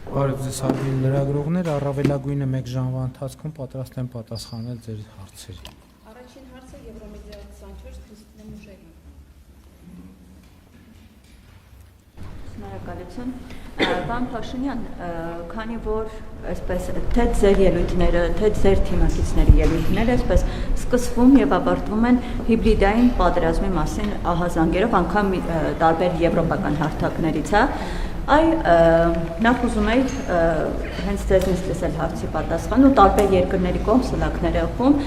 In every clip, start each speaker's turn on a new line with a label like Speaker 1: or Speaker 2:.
Speaker 1: Բարև ձեզ հարգելի լրագրողներ, առավելագույնը 1 ժամվա ընթացքում պատրաստ եմ պատասխանել ձեր հարցերին։
Speaker 2: Առաջին հարցը Եվրոմեդիա 24 Քրիստինե Մուժերին։
Speaker 3: Շնորհակալություն։ Պարոն Փաշինյան, քանի որ այսպես թե ձեր ելույթները, թե ձեր թիմակիցների ելույթները այսպես սկսվում եւ ավարտվում են հիբրիդային պատերազմի մասին ահազանգերով, անգամ տարբեր եվրոպական հարթակներից, նախ ուզում էի հենց ձեզնից լսել հարցի պատասխան ու տարբեր երկրների կողմ սլաքներ ըխում,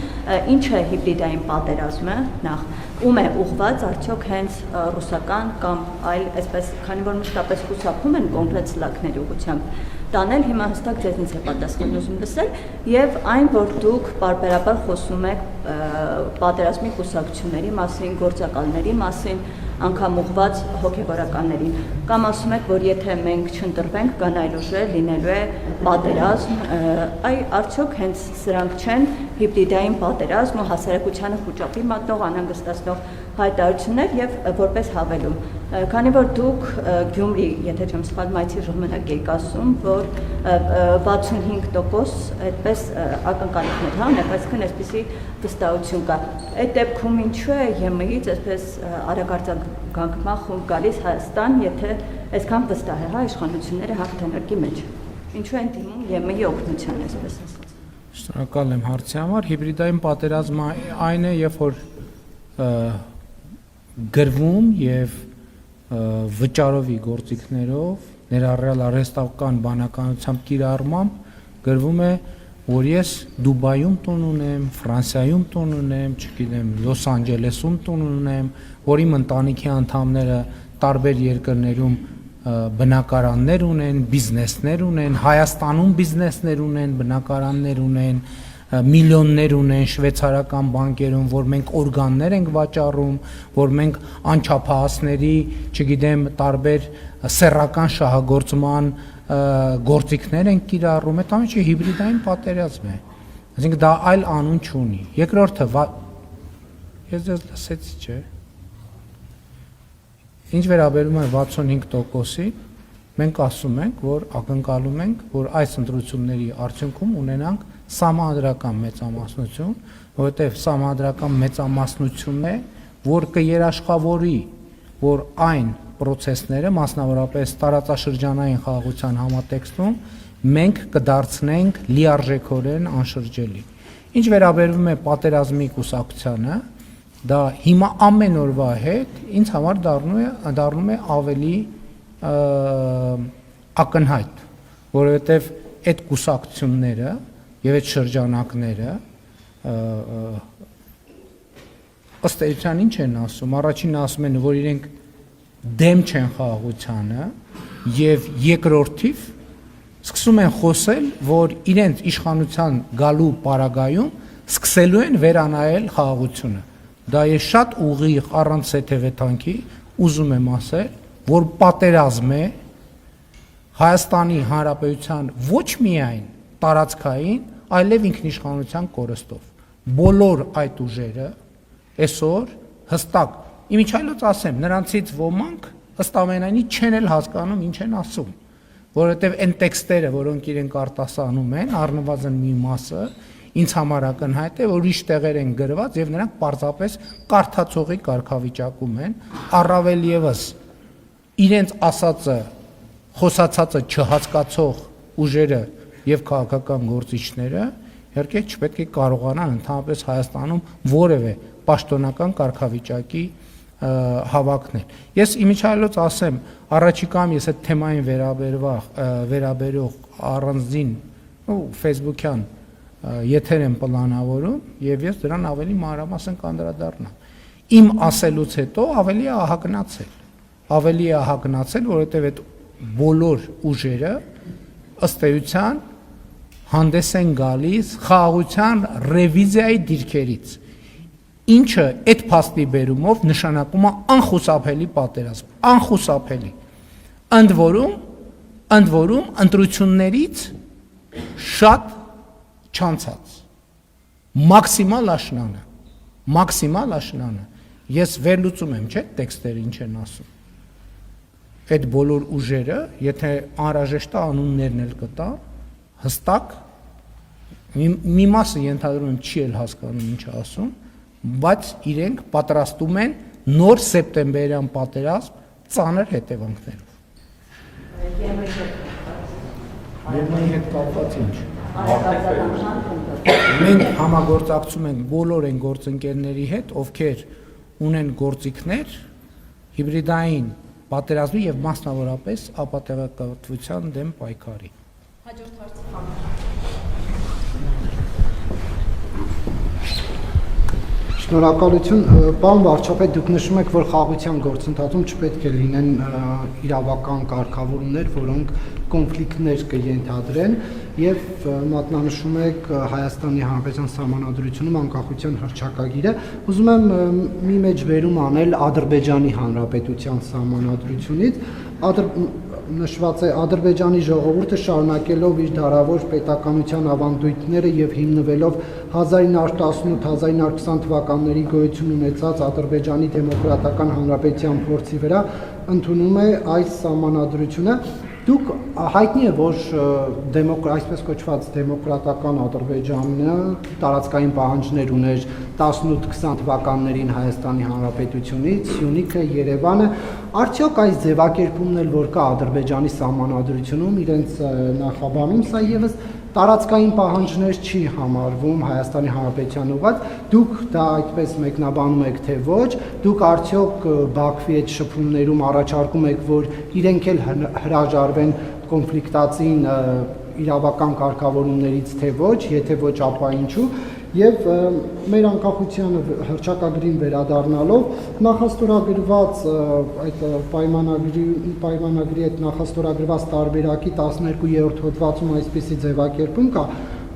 Speaker 3: ինչ է հիբրիդային պատերազմը, նախ ում է ուղղված, արդյոք հենց ռուսական կամ այլ, այսպես, քանի որ մշտապես խուսափում են կոնկրետ սլաքների ուղղությամբ տանել, հիմա հստակ ձեզնից է պատասխան ուզում լսել եւ այն, որ դուք պարբերաբար խոսում եք պատերազմի կուսակցությունների մասին, գործակալների մասին, անգամ ուղղված հոգեվորականներին, կամ ասում եք, որ եթե մենք չընտրվենք, կան այլ ուժեր, լինելու է պատերազմ, արդյոք հենց սրանք չեն հիբրիդային պատերազմ ու հասարակությանը խուճապի մատնող, անհանգստացնող հայտարարություններ եւ որպես հավելում, քանի որ դուք Գյումրի, եթե չեմ սխալվում, այցի ժամանակ եք ասում, որ 65% այդպես ակնկալիքներ ունեք, այսինքն այսպիսի վստահություն կա։ Այդ դեպքում ինչու է ԵՄ-ից այսպես արագարձագանքման խումբ գալիս Հայաստան, եթե այսքան վստահ է իշխանությունները հաղթանակի մեջ։ Ինչու են դիմում ԵՄ-ի օգնության, այսպես ասած։
Speaker 1: Շնորհակալ եմ հարցի համար։ Հիբրիդային պատերազմը այն է, երբ որ գրվում եւ վճարովի գործիքներով, ներառյալ արհեստական բանականությամբ կիրառմամբ գրվում է, որ ես Դուբայում տուն ունեմ, Ֆրանսիայում տուն ունեմ, չգիտեմ, Լոս Անջելեսում տուն ունեմ, որ իմ ընտանիքի անդամները տարբեր երկրներում բնակարաններ ունեն, բիզնեսներ ունեն, Հայաստանում բիզնեսներ ունեն, բնակարաններ ունեն, միլիոններ ունեն շվեյցարական բանկերում, որ մենք օրգաններ ենք վաճառում, որ մենք անչափահասների, չգիտեմ, տարբեր սեռական շահագործման գործիքներ ենք կիրառում, այդ ամենը հիբրիդային պատերազմ է։ Այսինքն դա այլ անուն չունի։ Երկրորդը ես ձեզ լսեցի, չէ՞։ Ինչ վերաբերում է 65%-ին, մենք ասում ենք, որ ակնկալում ենք, որ այս ընտրությունների արդյունքում ունենանք սահմանադրական մեծամասնություն, որովհետև սահմանադրական մեծամասնությունն է, որ կերաշխավորի, որ այն պրոցեսները, մասնավորապես տարածաշրջանային խաղաղության համատեքստում, մենք կդարձնենք լիարժեքորեն անշրջելի։ Ինչ վերաբերում է պատերազմի կուսակցությանը, դա հիմա ամեն օրվա հետ ինձ համար դառնում է ավելի ակնհայտ, որովհետև այդ կուսակցությունները եւ այդ շրջանակները ըստ էության ինչ են ասում, առաջինն ասում են, որ իրենք դեմ չեն խաղաղությանը եւ երկրորդիվ սկսում են խոսել, որ իրենց իշխանության գալու պարագայում սկսելու են վերանայել խաղաղությունը։ Դա ես շատ ուղիղ առանց հետևեթանքի ուզում եմ ասել, որ պատերազմ է Հայաստանի Հանրապետության ոչ միայն տարածքային, այլև ինքնիշխանության կորստով։ Բոլոր այդ ուժերը այսօր հստակ, իմիջայլոց ասեմ, նրանցից ոմանք ըստ ամենայնի չեն էլ հասկանում ինչ են ասում, որովհետև այն տեքստերը, որոնք իրենք արտասանում են, առնվազն մի մասը, ինձ համար ակնհայտ է, որ ուրիշ տեղեր են գրված եւ նրանք պարզապես կարդացողի կարգավիճակում են, առավել եւս իրենց ասածը, խոսացածը չհասկացող ուժերը եւ քաղաքական գործիչները իհարկե չպետք է կարողանան ընդհանրապես Հայաստանում որևէ պաշտոնական կարգավիճակի հավակնել։ Ես իմիջայլոց ասեմ, առաջիկայում ես այդ թեմային վերաբերող առանձին Facebook-յան եթեր եմ պլանավորում եւ ես դրան ավելի մանրամասն կանդրադառնամ։ Իմ ասելուց հետո ավելի է ահագնացել, որովհետեւ այդ բոլոր ուժերը ըստ էության հանդես են գալիս խաղաղության ռևիզիայի դիրքերից, ինչը այդ փաստի բերումով նշանակում է անխուսափելի պատերազմ, անխուսափելի։ Ընդ որում ընտրություններից շատ չանցած, մաքսիմալ աշնանը, ես վերլուծում եմ, չէ՞, տեքստերը ինչ են ասում, այդ բոլոր ուժերը, եթե անհրաժեշտ է անուններն էլ կտա, հստակ մի մասը ենթադրում եմ չի էլ հասկանում ինչ ասում, բայց իրենք պատրաստում են նոր սեպտեմբերյան պատերազմ ծանր հետևանքներով։ Երմանի հետ կապված ինչ։ Մենք համագործակցում ենք բոլոր այն գործընկերների հետ, ովքեր ունեն գործիքներ հիբրիդային պատերազմի եւ մասնավորապես ապատեղեկատվության դեմ պայքարի։
Speaker 2: Հաջորդ հարցը։
Speaker 4: Շնորհակալություն, պարոն վարչապետ, դուք նշում եք, որ խաղաղության գործընթացում չպետք է լինեն իրավական կարգավորումներ, որոնք կոնֆլիկտներ կենթադրեն, եւ մատնանշում եք Հայաստանի Հանրապետության Սահմանադրությունում անկախության հռչակագիրը։ Ուզում եմ մի մեջբերում անել Ադրբեջանի Հանրապետության Սահմանադրությունից։ Նշված է Ադրբեջանի ժողովուրդը շարունակելով իր դարավոր պետականության ավանդույթները եւ հիմնվելով 1918-1920 թվականների գոյություն ունեցած Ադրբեջանի Դեմոկրատական Հանրապետության փորձի վրա ընդունում է այս սահմանադրությունը։ Դուք հայտնի է, որ այսպես կոչված դեմոկրատական Ադրբեջանը տարածքային պահանջներ ուներ 18-20 թվականներին Հայաստանի Հանրապետությունից, Սյունիքը, Երևանը, արդյոք այս ձևակերպումն էլ որ կա Ադրբեջանի սահմանադրությունում իրենց նախաբանում, սա եւս տարածքային պահանջներ չի համարվում Հայաստանի Հանրապետության ուղղված, դուք դա այդպես մեկնաբանում եք, թե ոչ, դուք արդյոք Բաքվի այդ շփումներում առաջարկում եք, որ իրենք էլ հրաժարվեն կոնֆլիկտածին իրավական կարգավորումներից, թե ոչ, եթե ոչ, ապա ինչու, եւ մեր անկախության հռչակագրին վերադառնալով նախաստորագրված այդ պայմանագրի այդ նախաստորագրված տարբերակի 12-րդ հոդվածում այսպիսի ձևակերպում կա.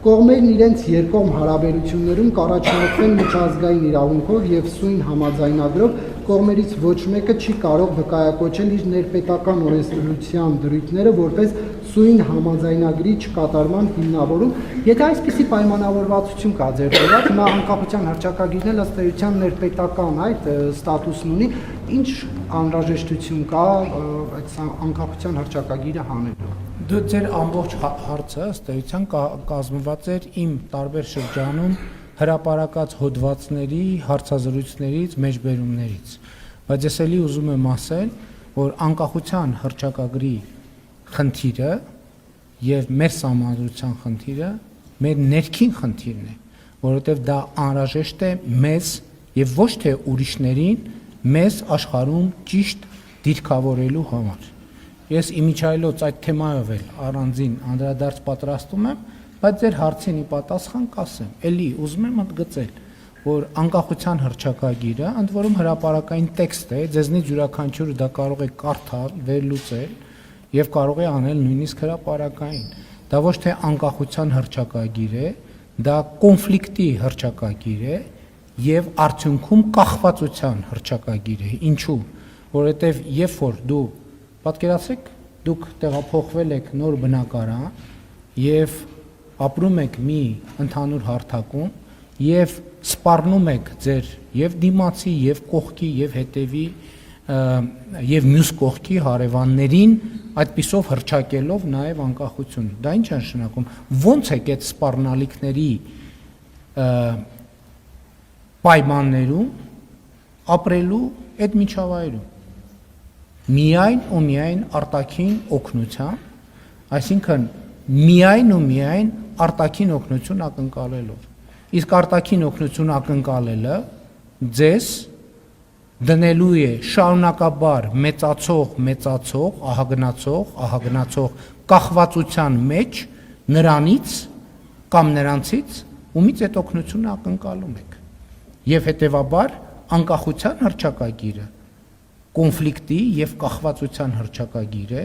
Speaker 4: կողմերն իրենց երկկողմ հարաբերություններում կառաջնորդվեն միջազգային իրավունքով եւ սույն համաձայնագրով կողմերից ոչ մեկը չի կարող վկայակոչել իր ներպետական օրենսդրության դրույթները որպես սույն համաձայնագրի չկատարման հիմնավորում, եթե այսպիսի պայմանավորվածություն կա ձեռքբերած, հիմա անկախության հռչակագիրն էլ ըստ էության ներպետական այդ ստատուսն ունի, ինչ անհրաժեշտություն կա այդ անկախության հռչակագիրը հանելու։
Speaker 1: Դու ձեր ամբողջ հարցը ըստ էության կազմված էր իմ տարբեր շրջանում հրապարակած հոդվածների, հարցազրույցներից, մեջբերումներից, բայց ես էլի ուզում եմ ասել, որ անկախության հռչակագրի խնդիրը եւ մեր սահմանադրության խնդիրը մեր ներքին խնդիրն է, որովհետեւ դա անհրաժեշտ է մեզ եւ ոչ թե ուրիշներին մեզ աշխարհում ճիշտ դիրքավորելու համար։ Ես իմիջայլոց այդ թեմայով էլ առանձին անդրադարձ պատրաստում եմ, բայց ձեր հարցին ի պատասխան կասեմ, էլի ուզում եմ ընդգծել, որ անկախության հռչակագիրը, ընդ որում հրապարակային տեքստ է, ձեզնից յուրաքանչյուրը դա կարող է կարդալ, վերլուծել եւ կարող է անել նույնիսկ հրապարակային։ Դա ոչ թե անկախության հռչակագիր է, դա կոնֆլիկտի հռչակագիր է եւ արդյունքում կախվածության հռչակագիր է։ Ինչու՞։ Որովհետեւ երբ որ դու պատկերացրեք, դուք տեղափոխվել եք նոր բնակարան եւ ապրում եք մի ընդհանուր հարթակում եւ սպառնում եք ձեր եւ դիմացի եւ կողքի եւ հետեւի եւ մյուս կողքի հարևաններին այդպիսով հռչակելով նաեւ անկախություն։ Դա ինչ է նշանակում։ Ոնց է այդ սպառնալիքների պայմաններում ապրելու այդ միջավայրում։ Միայն ու միայն արտաքին օգնության, այսինքն միայն ու միայն արտաքին օգնություն ակնկալելով։ Իսկ արտաքին օգնություն ակնկալելը ձեզ դնելու է շարունակաբար մեծացող, ահագնացող կախվածության մեջ նրանից կամ նրանցից, ումից այդ օգնությունը ակնկալում եք։ Եվ հետևաբար անկախության հռչակագիրը կոնֆլիկտի եւ կախվածության հռչակագիր է,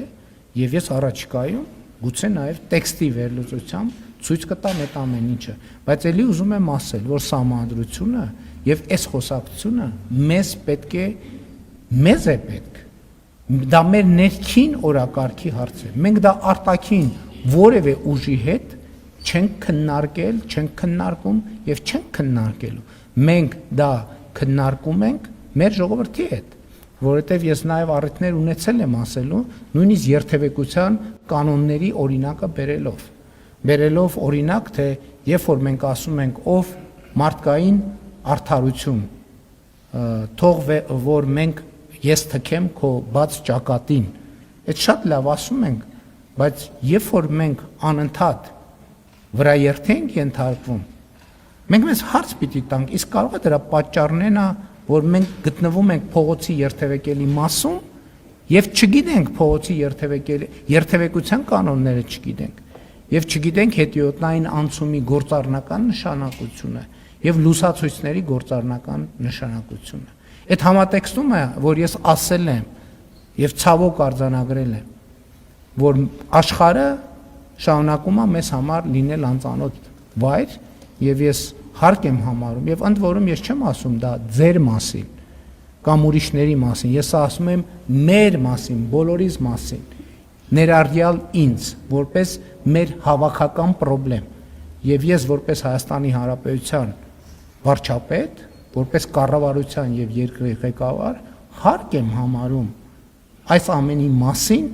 Speaker 1: եւ ես առաջիկայում գուցե նաեւ տեքստի վերլուծությամբ ցույց կտամ այդ ամեն ինչը, բայց ելի ուզում եմ ասել, որ սահմանադրությունը եւ այս խոսակցությունը մեզ է պետք։ Դա մեր ներքին օրակարգի հարց է։ Մենք դա արտաքին որևէ ուժի հետ չենք քննարկել, չենք քննարկում եւ չենք քննարկելու։ Մենք դա քննարկում ենք մեր ժողովրդի հետ։ որովհետև ես նաև առիթներ ունեցել եմ ասելու, նույնիսկ երթևեկության կանոնների օրինակը բերելով օրինակ, թե երբ որ մենք ասում ենք ով մարդկային արդարություն, թող որ մենք ես թքեմ քո բաց ճակատին, այդ շատ լավ ասում ենք, բայց երբ որ մենք անընդհատ վրաերթի ենք ենթարկվում, մենք մեզ հարց պիտի տանք, իսկ կարող է դրա պատճառն է, որ մենք գտնվում ենք փողոցի երթևեկելի մասում եւ չգիտենք փողոցի երթևեկության կանոնները չգիտենք եւ չգիտենք հետիոտնային անցումի գործառնական նշանակությունը եւ լուսացույցների գործառնական նշանակությունը։ Այդ համատեքստում է, որ ես ասել եմ եւ ցավոք արձանագրել եմ, որ աշխարհը շարունակում է մեզ համար լինել անծանոթ վայր եւ ես հարկ եմ համարում եւ ընդ որում ես չեմ ասում դա ձեր մասին կամ ուրիշների մասին, ես ասում եմ մեր մասին, բոլորիս մասին, ներառյալ ինձ, որպես մեր հավաքական խնդրեմ եւ ես որպես Հայաստանի Հանրապետության վարչապետ, որպես կառավարության եւ երկրի ղեկավար հարկ եմ համարում այս ամենի մասին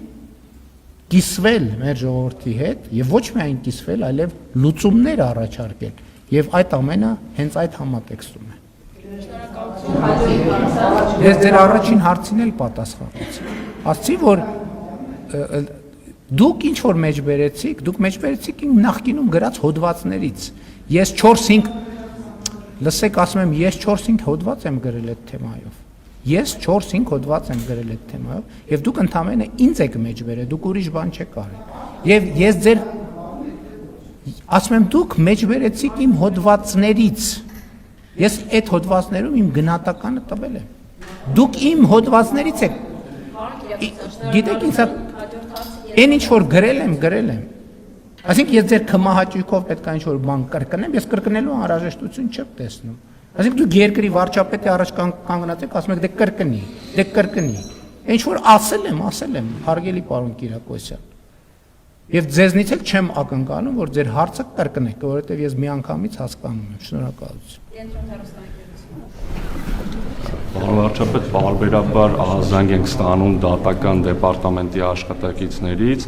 Speaker 1: կիսվել մեր ժողովրդի հետ եւ ոչ միայն կիսվել, այլև լուծումներ առաջարկել եւ այդ ամենը հենց այդ համատեքստում է։ Ես ձեր առաջին հարցին էլ պատասխանեցի։ Ասացի, որ դուք ինչ որ մեջ բերեցիք, դուք մեջ բերեցիք իմ նախկինում գրած հոդվածներից։ Ես 4-5 լսեք, ասում եմ, ես 4-5 հոդված եմ գրել այդ թեմայով։ Ես 4-5 հոդված եմ գրել այդ թեմայով եւ դուք ընդամենը ինձ եք մեջ բերել, դուք ուրիշ բան չեք արել։ Եվ ես ձեր ասում եմ, դուք մեջ բերեցիք իմ հոդվածներից։ Ես այդ հոդվածներում իմ գնահատականը տվել եմ։ Դուք իմ հոդվածներից եք։ Գիտեք ինձ այն ինչ որ գրել եմ։ Այսինքն ես ձեր քմահաճույքով պետք է ինչ որ բան կրկնեմ, ես կրկնելու անհրաժեշտություն չեմ տեսնում։ Այսինքն դուք երկրի վարչապետի առաջ կանգնած եք, ասում եք դե կրկնի։ Ինչ որ ասել եմ, հարգելի պարոն Կիրակոսյան։ Եվ ձեզնից էլ չեմ ակնկալում, որ ձեր հարցը կրկնեք, որովհետև ես միանգամից հասկանում եմ։ Շնորհակալություն։
Speaker 5: Պարոն վարչապետ, պարբերաբար ահազանգ ենք ստանում դատական դեպարտամենտի աշխատակիցներից,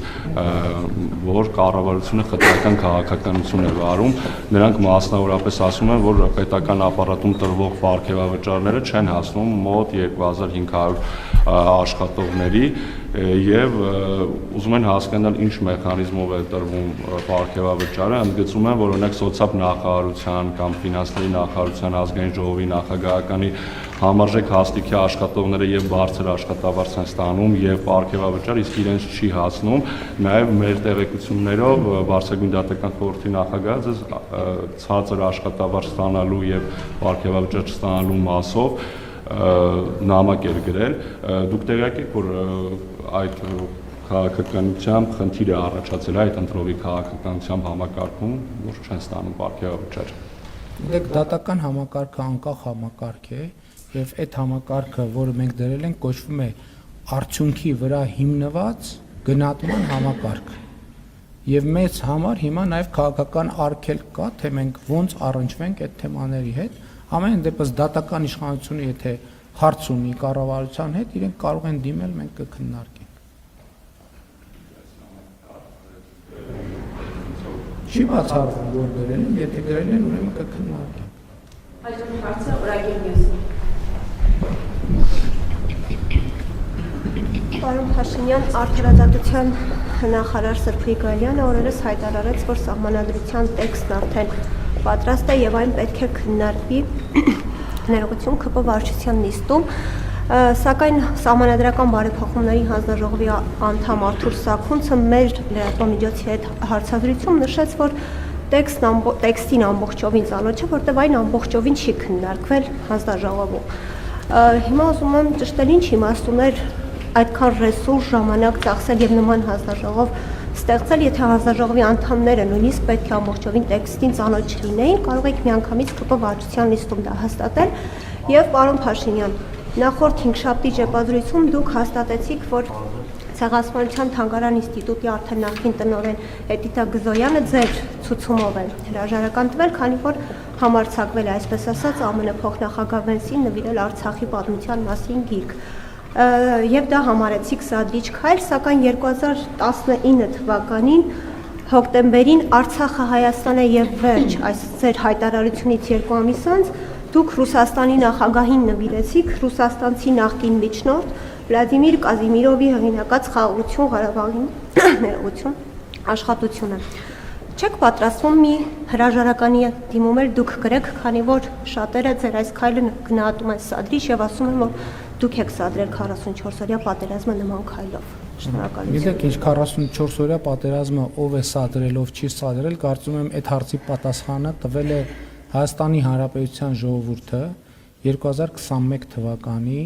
Speaker 5: որ կառավարությունը խտրական քաղաքականություն է վարում, նրանք մասնավորապես ասում են, որ պետական ապարատում տրվող պարգևավճարները չեն հասնում մոտ 2500 աշխատողների եւ ուզում են հասկանալ ինչ մեխանիզմով է տրվում պարգևավճարը, ընդգծում են, որ օրինակ սոցիալ նախարարության կամ ֆինանսների նախարարության ազգային ժողովի նախագահականի համարժեք հաստիքի աշխատողները եւ բարձր աշխատավարձ են ստանում եւ պարգևավճար, իսկ իրենց չի հասնում, նաեւ մեր տեղեկություններով Բարձրագույն դատական խորհրդի նախագահը ցածր աշխատավարձ ստանալու եւ պարգևավճար չստանալու մասով նամակ էր գրել, դուք տեղյակ եք, որ այդ քաղաքականությամբ խնդիր է առաջացել այդ ընտրովի քաղաքականությամբ համակարգում, որ չեն ստանում պարգևավճար։
Speaker 1: Դեք դատական համակարգը անկախ համակարգ է եւ այդ համակարգը, որը մենք դրել ենք, կոչվում է արդյունքի վրա հիմնված գնահատման համակարգ։ Եվ մեծ համար հիմա նաեւ քաղաքական արգելք կա, թե մենք ոնց առնչվենք այդ թեմաների հետ։ Ամեն դեպս դատական իշխանությունը, եթե հարց ունի կառավարության հետ, իրենք կարող են դիմել, մենք կքննարկենք։ Չի բացառվում, որ գրել են, եթե գրել են, ուրեմն կքննարկենք։
Speaker 2: Այժմ հարցը Օրագիլ Մյուսին։
Speaker 6: Պարոն Փաշինյան, արդարադատության նախարար Սրփ Գրիգորյանը օրերս հայտարարեց, որ սահմանադրության տեքստն արդեն պատրաստ է եւ այն պետք է քննարկվի ներողություն ԿՊ վարչության նիստում, սակայն սահմանադրական բարեփոխումների հանձնաժողովի անդամ Արթուր Սաքունցը մեր լրատվամիջոցի հետ հարցազրույցում նշեց, որ տեքստին ամբողջովին ծանոթ չէ, որտեղ այն ամբողջովին չի քննարկվել հանձնաժողովում։ Հիմա ուզում եմ ճշտել ինչ իմաստուներ այդքան ռեսուրս ժամանակ ծախսել եւ նման հանձնաժողով ստեղծել, եթե հանձնաժողովի անդամները նույնիսկ պետք է ամբողջովին տեքստին ծանոթ չլինեին, կարող եք միանգամից ԿՊ վարչության նիստում դա հաստատել։ Եվ պարոն Փաշինյան, նախորդ 5-շաբթի ճեպազրույցում դուք հաստատեցիք, որ Ցեղասպանության թանգարան ինստիտուտի արդեն նախկին տնօրեն Էդիտա Գզոյանը ձեր ցուցումով է հրաժարական տվել, քանի որ համարձակվել է, այսպես ասած, ԱՄՆ փոխնախագահ Վենսին նվիրել Արցախի պատմության մասին գիրք։ եւ դա համարեցիք սադրիչ քայլ, սակայն 2019 թվականին հոկտեմբերին Արցախը Հայաստանը եւ վերջ այս ձեր հայտարարությունից 2 ամիս անց դուք Ռուսաստանի նախագահին նվիրեցիք ռուսաստանցի նախկին միջնորդ Վլադիմիր Կազիմիրովի հեղինակած Խաղաղություն Ղարաբաղին ներողություն աշխատությունը։ Չեք պատրաստվում մի հրաժարականի դիմումել դուք գրեք, քանի որ շատերը ձեր այս քայլը գնահատում են սադրիչ եւ ասում են, որ դուք եք սադրել 44-օրյա պատերազմը նման քայլով։ Շնորհակալություն։
Speaker 1: Գիտեք ինչ 44-օրյա պատերազմը ով է սադրել, ով չի սադրել, կարծում եմ այդ հարցի պատասխանը տվել է Հայաստանի Հանրապետության ժողովուրդը 2021 թվականի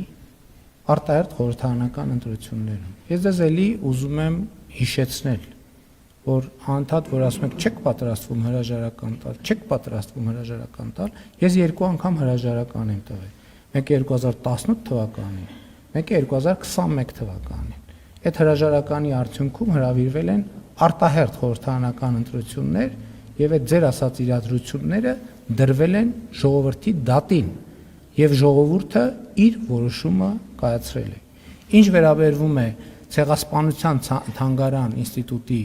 Speaker 1: արտահերթ խորհրդարանական ընտրություններում։ Ես ձեզ էլի ուզում եմ հիշեցնել, որ անդադ որ ասում եք չեք պատրաստվում հրաժարական տալ, չեք պատրաստվում հրաժարական տալ, ես 2 անգամ հրաժարական եմ տվել։ Մեկը 2018 թվականին, մեկը 2021 թվականին։ Այդ հրաժարականի արդյունքում հրավիրվել են արտահերթ խորհրդարանական ընտրություններ եւ այդ ձեր ասած իրադրությունները դրվել են ժողովրդի դատին եւ ժողովուրդը իր որոշումը կայացրել է։ Ինչ վերաբերվում է ցեղասպանության թանգարան ինստիտուտի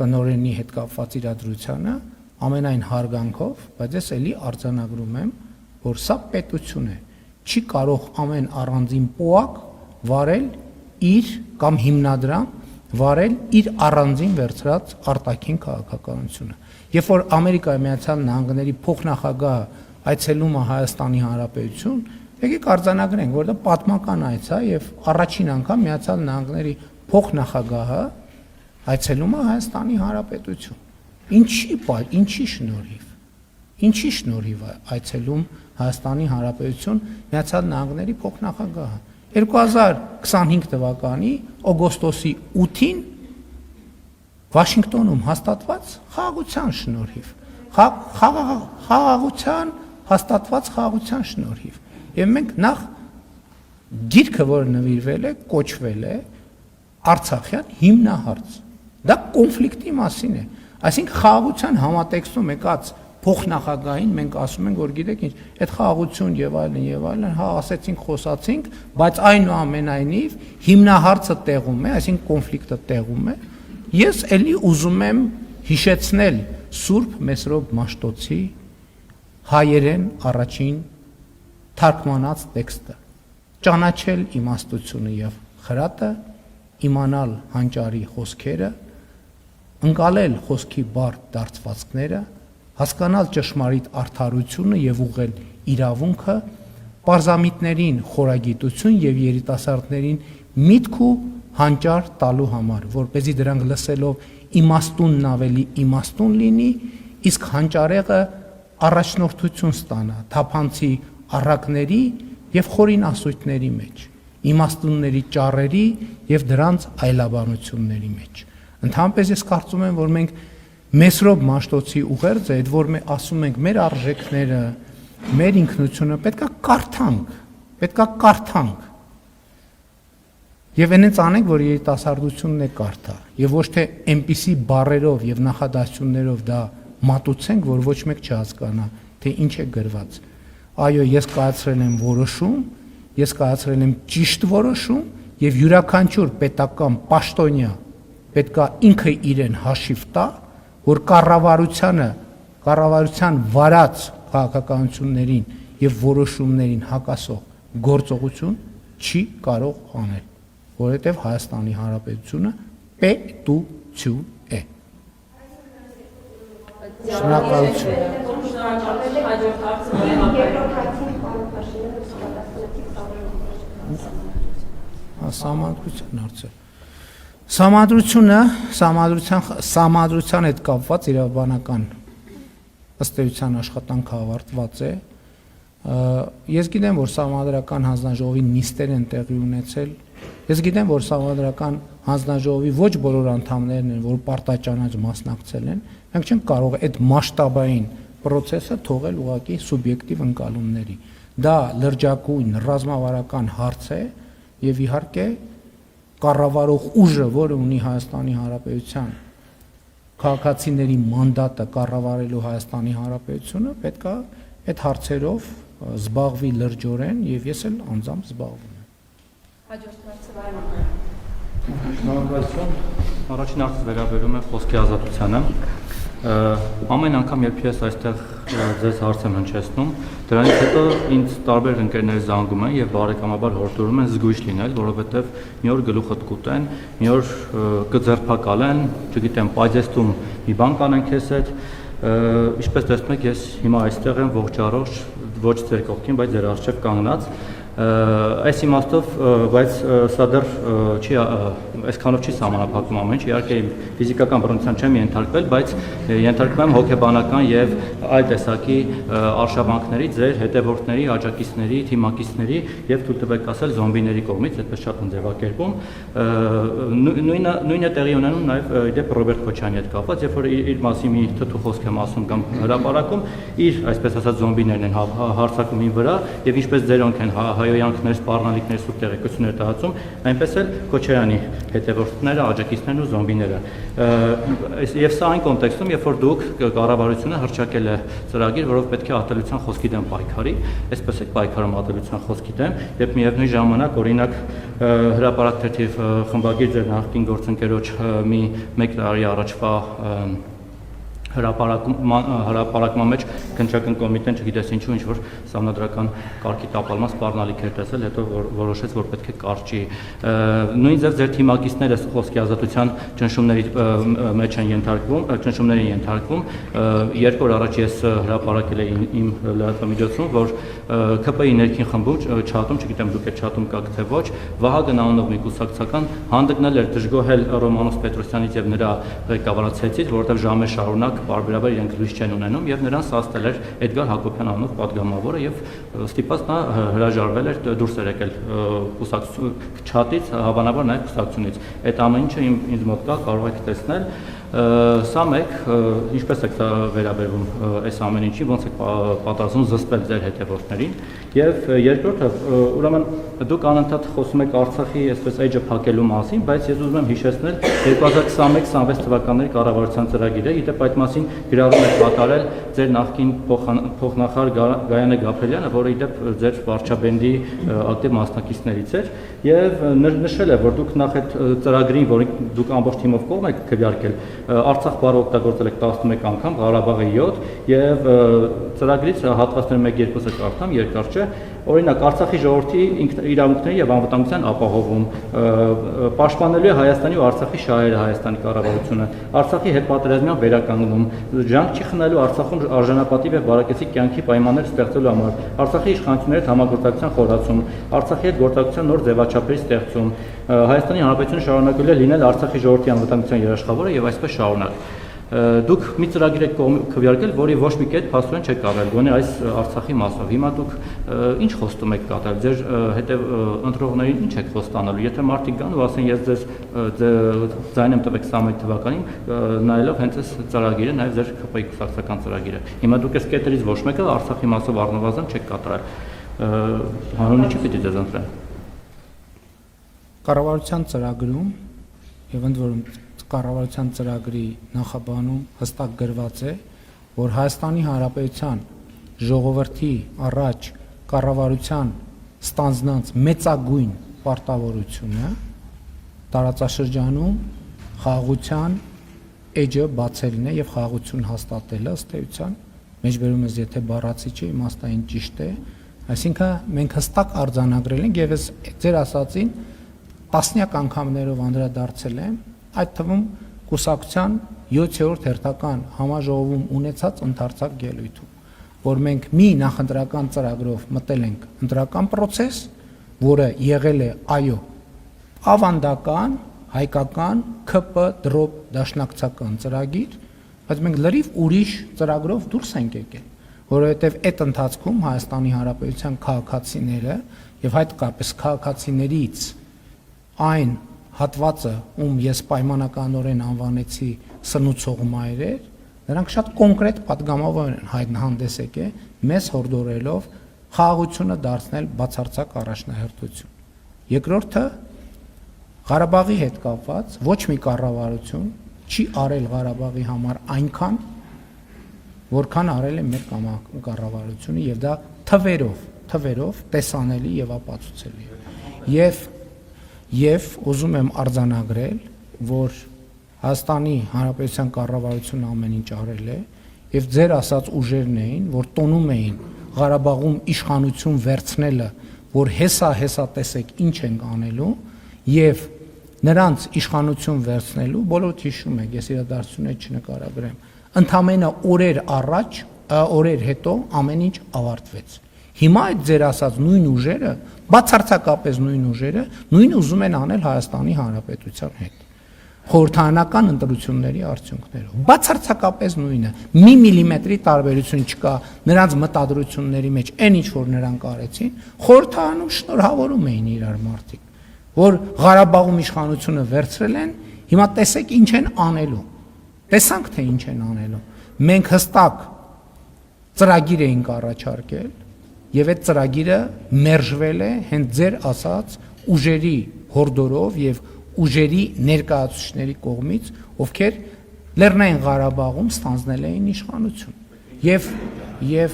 Speaker 1: տնօրենի հետ կապված իրադրությանը, ամենայն հարգանքով, բայց ես էլի արձանագրում եմ, որ սա պետություն է, չի կարող ամեն առանձին պոակ վարել իր կամ հիմնադրամ վարել իր առանձին վերցրած արտաքին քաղաքականությունը։ Երբ որ Ամերիկայի Միացյալ Նահանգների փոխնախագահը այցելում է Հայաստանի Հանրապետություն, եկեք արձանագրենք, որ դա պատմական այց է եւ առաջին անգամ Միացյալ Նահանգների փոխնախագահը այցելում է Հայաստանի Հանրապետություն։ Ինչի շնորհիվ։ Ինչի շնորհիվ է այցելում Հայաստանի Հանրապետություն Միացյալ Նահանգների փոխնախագահը։ 2025 թվականի օգոստոսի 8-ին Վաշինգտոնում հաստատված խաղաղության շնորհիվ, հաստատված խաղաղության շնորհիվ։ Եվ մենք նախ գիրքը, որը նվիրվել է, կոչվել է Արցախյան հիմնահարց։ Դա կոնֆլիկտի մասին է։ Այսինքն խաղաղության համատեքստում եկած փոխնախագահին մենք ասում ենք, որ գիտեք ինչ, այդ խաղաղություն եւ այլն, հա ասեցինք, խոսացինք, բայց այնուամենայնիվ հիմնահարցը տեղում է, այսինքն կոնֆլիկտը տեղում է։ Ես էլի ուզում եմ հիշեցնել Սուրբ Մեսրոպ Մաշտոցի հայերեն առաջին թարգմանած տեքստը. ճանաչել իմաստությունը եւ խրատը, իմանալ հանճարի խոսքերը, ընկալել խոսքի բարդ դարձվածքները, հասկանալ ճշմարիտ արդարությունը եւ ուղղել իրավունքը, պարզամիտներին խորագիտություն եւ երիտասարդներին միտք ու հանճար տալու համար, որպեսզի դրանք լսելով իմաստունն ավելի իմաստուն լինի, իսկ հանճարեղը առաջնորդություն ստանա թափանցի առակների եւ խորին ասույթների մեջ, իմաստունների ճառերի եւ դրանց այլաբանությունների մեջ։ Ընդհանրապես ես կարծում եմ, որ մենք Մեսրոպ Մաշտոցի ուղերձը, այդ որ մենք ասում ենք մեր արժեքները, մեր ինքնությունը պետքա կարդանք։ Եվ այնպես անենք, որ երիտասարդությունն է կարդա, եւ ոչ թե այնպիսի բառերով եւ նախադասություններով դա մատուցենք, որ ոչ մեկ չհասկանա, թե ինչ է գրված։ Այո, ես կայացրել եմ որոշում, ես կայացրել եմ ճիշտ որոշում եւ յուրաքանչյուր պետական պաշտոնյա պետքա ինքը իրեն հաշիվ տա, որ կառավարության վարած քաղաքականություններին եւ որոշումներին հակասող գործողություն չի կարող անել, որովհետեւ Հայաստանի Հանրապետությունը պետություն է։ Շնորհակալություն։ Համադրության հարցը։ Համադրության հետ կապված իրավաբանական ըստ էության աշխատանքը ավարտված է։ Ես գիտեմ, որ համադրական հանձնաժողովի նիստեր են տեղի ունեցել։ Ես գիտեմ, որ համադրական հանձնաժողովի ոչ բոլոր անդամներն են, որ պարտաճանաչ մասնակցել են։ Մենք չենք կարող այդ մասշտաբային process-ը թողել ուղղակի սուբյեկտիվ ընկալումների։ Դա լրջակույն ռազմավարական հարց է եւ իհարկե կառավարող ուժը, որը ունի Հայաստանի Հանրապետության քաղաքացիների մանդատը կառավարելու Հայաստանի Հանրապետությունը, պետք է այդ հարցերով զբաղվի լրջորեն եւ ես էլ անձամբ զբաղվում եմ։
Speaker 2: Հաջորդ հարցը
Speaker 7: Շնորհակալություն։ Առաջին հարցը վերաբերում է խոսքի ազատությանը։ Ամեն անգամ, երբ ես այստեղ ձեզ հարց եմ հնչեցնում, դրանից հետո ինձ տարբեր ընկերներ զանգում են եւ բարեկամաբար հորդորում են զգույշ լինել, որովհետեւ մի օր գլուխդ կուտեն, մի օր կձերբակալեն, չգիտեմ, պայծեստում մի բան կանեն քեզ հետ։ Ինչպես տեսնում եք, ես հիմա այստեղ եմ ողջ առողջ, ոչ ձեր կողքին, բայց ձեր առջև կանգնած։ Այս իմաստով, բայց սա դեռ չի այսքանով չի սահմանափակում ամեն ինչ, իհարկե ֆիզիկական բռնության չեմ ենթարկվել, բայց ենթարկվում եմ հոգեբանական եւ այլ տեսակի արշավանքների, ձեր հետևորդների, աջակիցների, թիմակիցների եւ թույլ տվեք ասել զոմբիների կողմից, այդպես շատ են ձևակերպում։ Նույնը տեղի ունենում նաեւ իդեպ Ռոբերտ Քոչյանի հետ կապված, երբ որ իր մասին մի թթու խոսք եմ ասում կամ հրապարակում, իր այսպես ասած զոմբիներն են հարձակում ին վրա եւ ինչպես ձերոնք են հայոյանքներ, սպառնալիքներ, սուր տեղեկություններ տահածում, այնպես էլ Քոչարյանի հետևորդները, աջակիցներն ու զոմբիները։ Եվ սա այն կոնտեքստում, երբ որ դուք կառավարությունը հռչակել է ծրագիր, որով պետք է ատելության խոսքի դեմ պայքարի, այսպես է պայքարում ատելության խոսքի դեմ, երբ միևնույն ժամանակ օրինակ հրապարակ թերթի խմբագիր ձեր նախկին գործընկերոջ մի 1 տարի առաջվա հրապարակման մեջ քննչական կոմիտեն չգիտես ինչու ինչ որ սահմանադրական կարգի տապալման սպառնալիք էր տեսել, հետո որոշեց, որ պետք է կարճի։ Նույն ձև ձեր թիմակիցները խոսքի ազատության ճնշումների մեջ են ենթարկվում, 2 օր առաջ ես հրապարակել էի իմ լրատվամիջոցում, որ ԿՊ-ի ներքին խմբում չաթում, չգիտեմ դուք այդ չաթում կաք թե ոչ, Վահագն անունով մի կուսակցական հանդգնել էր դժգոհել Ռոմանոս Պետրոսյանից եւ նրա ղեկավարացիից, որովհետեւ ժամեր շարունակ բարբերաբար իրենք լույս չեն ունենում եւ նրան սաստել էր Էդգար Հակոբյան անունով պատգամավորը եւ ստիպած նա հրաժարվել էր դուրս էր եկել կուսակցություն չաթից, հավանաբար նաեւ կուսակցությունից։ Այդ ամեն ինչը ինձ մոտ կա, կարող եք տեսնել։ Սա մեկ, ինչպես եք վերաբերվում այս ամեն ինչին, ոնց եք պատրաստվում զսպել ձեր հետևորդներին, եւ երկրորդը, ուրեմն դուք անընդհատ խոսում եք Արցախի այսպես էջը փակելու մասին, բայց ես ուզում եմ հիշեցնել 2021-26 թվականների կառավարության ծրագիրը, իդեպ այդ մասին գրառում եք կատարել ձեր նախկին փոխնախարար Գայանե Գաբրելյանը, որը իդեպ ձեր վարչապետի ակտիվ մասնակիցներից էր, եւ նշել է, որ դուք նախ այդ ծրագրին, որին դուք ամբողջ թիմով կողմ եք քվեարկել, Արցախ բառը օգտագործել եք 11 անգամ, Ղարաբաղը 7 եւ ծրագրից հատվածներ 1-2-ը կարդամ, երկար չէ։ Օրինակ Արցախի ժողովրդի իրավունքների եւ անվտանգության ապահովում, պաշտպանելու է Հայաստանի ու Արցախի շահերը Հայաստանի կառավարությունը, Արցախի հետպատերազմյան վերականգնում, ջանք չի խնայելու Արցախում արժանապատիվ եւ բարեկեցիկ կյանքի պայմաններ ստեղծելու համար, Արցախի իշխանությունների հետ համագործակցության խորացում, Արցախի հետ գործակցության նոր ձևաչափերի ստեղծում, Հայաստանի Հանրապետությունը շարունակելու է լինել Արցախի ժողովրդի անվտանգության երաշխավորը եւ այսպես շարունակ։ Դուք մի ծրագիր եք քվեարկել, որի ոչ մի կետ փաստորեն չեք կատարել, գոնե այս Արցախի մասով։ Հիմա դուք ինչ խոստում եք կատարել, ձեր հետև ընտրողներին ինչ եք խոստանալու։ Եթե մարդիկ գան ու ասեն, ես ձեզ ձայն եմ տվեք 21 թվականին, նայելով հենց այս ծրագիրը, նաև ձեր ԿՊ-ի կուսակցական ծրագիրը։ Հիմա դուք այս կետերից ոչ մեկը Արցախի մասով առնվազն չեք կատարել։ Հանուն ինչի պիտի ձեզ ընտրեն։
Speaker 1: Կառավարության ծրագրում եւ ընդ որում կառավարության ծրագրի նախաբանում հստակ գրված է, որ Հայաստանի Հանրապետության ժողովրդի առաջ կառավարության ստանձնած մեծագույն պարտավորությունը տարածաշրջանում խաղաղության էջը բացելն է եւ խաղաղություն հաստատելը ըստ էության մեջբերում ես եթե բառացի չէ իմաստային ճիշտ է, այսինքն մենք հստակ արձանագրել ենք եւ ես ձեր ասածին տասնյակ անգամներով անդրադարձել եմ, այդ թվում կուսակցության 7-րդ հերթական համաժողովում ունեցած ընդարձակ ելույթում, որ մենք մի նախընտրական ծրագրով մտել ենք ընտրական process, որը եղել է այո, ավանդական, հայկական, ԿՊ դրոպ դաշնակցական ծրագիր, բայց մենք լրիվ ուրիշ ծրագրով դուրս ենք եկել, որովհետև այդ ընթացքում Հայաստանի Հանրապետության քաղաքացիները եւ հատկապես քաղաքացիներից այն հատվածը, ում ես պայմանականորեն անվանեցի սնուցող մայրեր, նրանք շատ կոնկրետ պատգամավոր են հանդես եկել, մեզ հորդորելով խաղաղությունը դարձնել բացարձակ առաջնահերթություն։ Երկրորդը Ղարաբաղի հետ կապված ոչ մի կառավարություն չի արել Ղարաբաղի համար այնքան, որքան արել է մեր կառավարությունը եւ դա թվերով տեսանելի եւ ապացուցելի։ Եվ եւ ուզում եմ արձանագրել, որ Հայաստանի Հանրապետության կառավարությունը ամեն ինչ արել է եւ ձեր ասած ուժերն էին, որ տոնում էին Ղարաբաղում իշխանություն վերցնելը, որ հեսա տեսեք ինչ ենք անելու եւ նրանց իշխանություն վերցնելու բոլորդ հիշում եք, ես իրադարձությունները չնկարագրեմ, ընդամենը օրեր հետո ամեն ինչ ավարտվեց։ Հիմա այդ ձեր ասած նույն ուժերը, բացարձակապես նույն ուժերը, նույնը ուզում են անել Հայաստանի Հանրապետության հետ։ Խորհրդարանական ընտրությունների արդյունքներով։ Բացարձակապես նույնը, մի միլիմետրի տարբերություն չկա նրանց մտադրությունների մեջ, այն ինչ որ նրանք արեցին, խորհրդարանում շնորհավորում էին իրար մարդիկ, որ Ղարաբաղում իշխանությունը վերցրել են, հիմա տեսեք ինչ են անելու։ Տեսանք թե ինչ են անելու։ Մենք հստակ ծրագիր էինք առաջարկել եւ այդ ծրագիրը մերժվել է հենց ձեր ասած ուժերի հորդորով եւ ուժերի ներկայացուցիչների կողմից, ովքեր Լեռնային Ղարաբաղում ստանձնել էին իշխանություն։ Եվ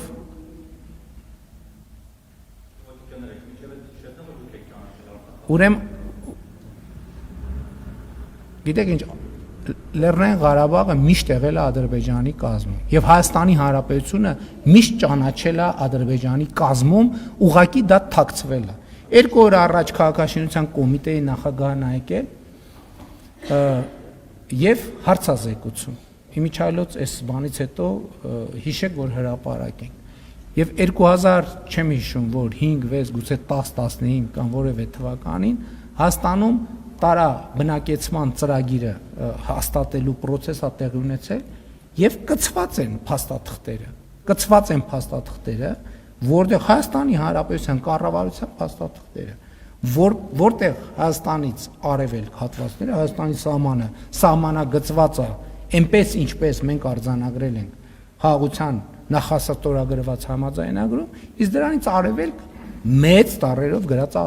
Speaker 1: ուրեմն գիտեք ինչ, Լեռնային Ղարաբաղը միշտ եղել է Ադրբեջանի կազմում եւ Հայաստանի Հանրապետությունը միշտ ճանաչել է Ադրբեջանի կազմում, ուղղակի դա թաքցվել է։ 2 օր առաջ քաղաքաշինության կոմիտեի նախագահն եկել եւ հարցազեկություն։ Իմիջայլոց այս բանից հետո հիշեք, որ հրապարակ ենք։ Եվ 2000, չեմ հիշում, որ 5, 6, գուցե 10, 15 կամ որևէ թվականին Հայաստանում տարա բնակեցման ծրագիրը հաստատելու process-ը տեղի ունեցել եւ կցված են փաստաթղթերը, որտեղ Հայաստանի Հանրապետության կառավարության փաստաթղթերը, որտեղ Հայաստանից արևելք հատվածները, Հայաստանի սահմանագծված է, այնպես ինչպես մենք արձանագրել ենք խաղաղության նախասահմանագրված համաձայնագրում, իսկ դրանից արևելք մեծ տառերով գրած է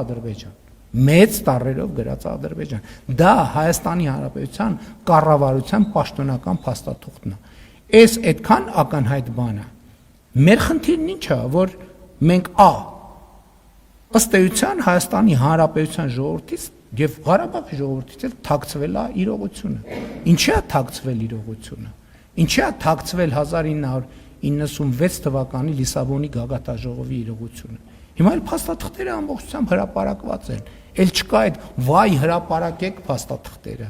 Speaker 1: Ադրբեջան։ Դա Հայաստանի Հանրապետության կառավարության պաշտոնական փաստաթուղթն է։ Այս այդքան ակնհայտ բանը։ Մեր խնդիրն ինչ է, որ մենք ըստ էության Հայաստանի Հանրապետության ժողովրդից եւ Ղարաբաղի ժողովրդից էլ թաքցվել է իրողությունը։ Ինչի է թաքցվել իրողությունը։ Ինչի է թաքցվել 1996 թվականի Լիսաբոնի գագաթաժողովի իրողությունը։ Հիմա էլ փաստաթղթերը ամբողջությամբ հրապարակված են։ Էլ չկա այդ վայ հրապարակեք փաստաթղթերը։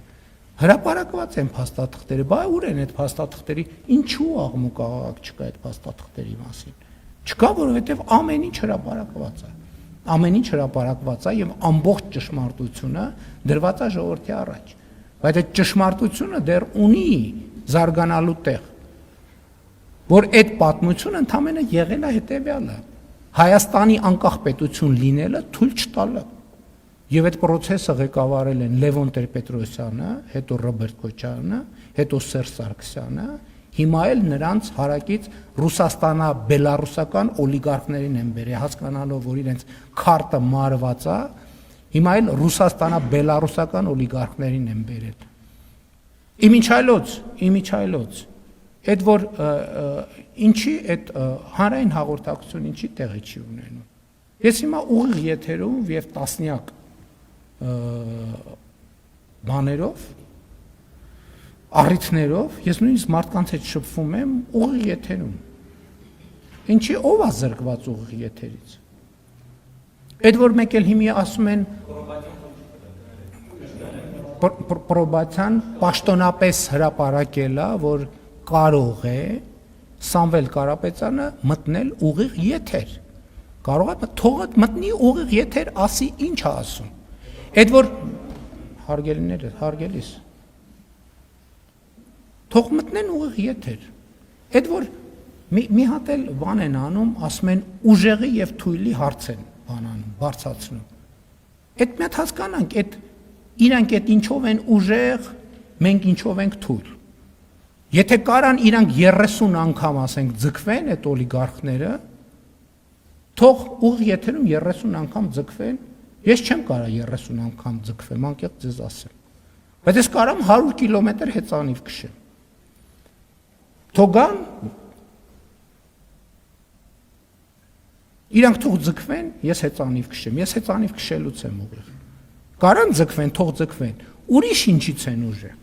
Speaker 1: Հրապարակված են փաստաթղթերը, բա ուր են այդ փաստաթղթերի, ինչու աղմուկ չկա այդ փաստաթղթերի մասին։ Չկա, որովհետև ամեն ինչ հրապարակված է։ Ամեն ինչ հրապարակված է եւ ամբողջ ճշմարտությունը դրված է ժողովրդի առաջ։ Բայց այդ ճշմարտությունը դեռ ունի զարգանալու տեղ, որ այդ պատմությունը ընդամենը եղել է հետեւյալը. Հայաստանի անկախ պետություն լինելը թույլ չտալը։ Եվ այդ process-ը ղեկավարել են Լևոն Տեր-Պետրոսյանը, հետո Ռոբերտ Քոչարյանը, հետո Սերժ Սարգսյանը, հիմա էլ նրանց հարակից ռուսաստանա-բելարուսական օլիգարխներին են բերել, հասկանալով, որ իրենց քարտը մարված է, հիմա էլ ռուսաստանա-բելարուսական օլիգարխներին են բերել։ Իմիջայլոց, այդ որ ինչի այդ հանրային հաղորդակցություն ինչի տեղի չի ունենում։ Ես հիմա ուղիղ եթերում եւ տասնյակ բաներով, առիթներով, ես նույնիսկ մարդկանց հետ շփվում եմ ուղիղ եթերում։ Ինչի ով է զրկված ուղիղ եթերից։ Այդ որ մեկ էլ հիմա ասում են պրոբացիան պաշտոնապես հրապարակելա, որ կարող է Սամվել Կարապետյանը մտնել ուղիղ եթեր։ Կարող է թողը մտնի ուղիղ եթեր, ասի ինչ է ասում։ Այդ որ հարգելիս թող մտնեն ուղիղ եթեր։ Այդ որ մի հատ էլ բան են անում, ասում են ուժեղի եւ թույլի հարց են բանանում, բարձրացնում։ Այդ մի հատ հասկանանք, այդ իրանք այդ ինչով են ուժեղ, մենք ինչով ենք թույլ։ Եթե կարան իրանք 30 անգամ ասենք ձգվեն այդ օլիգարխները, թող ուղիղ եթերում 30 անգամ ձգվեն, ես չեմ կարա 30 անգամ ձգվեմ, անկեղծ ձեզ ասեմ, բայց ես կարամ 100 կիլոմետր հեծանիվ քշեմ, թողան, իրանք թող ձգվեն, ես հեծանիվ քշեմ, ես հեծանիվ քշելուց եմ ուղիղ, Կարան ձգվեն, թող ձգվեն։ Ուրիշ ինչից են ուժեղ։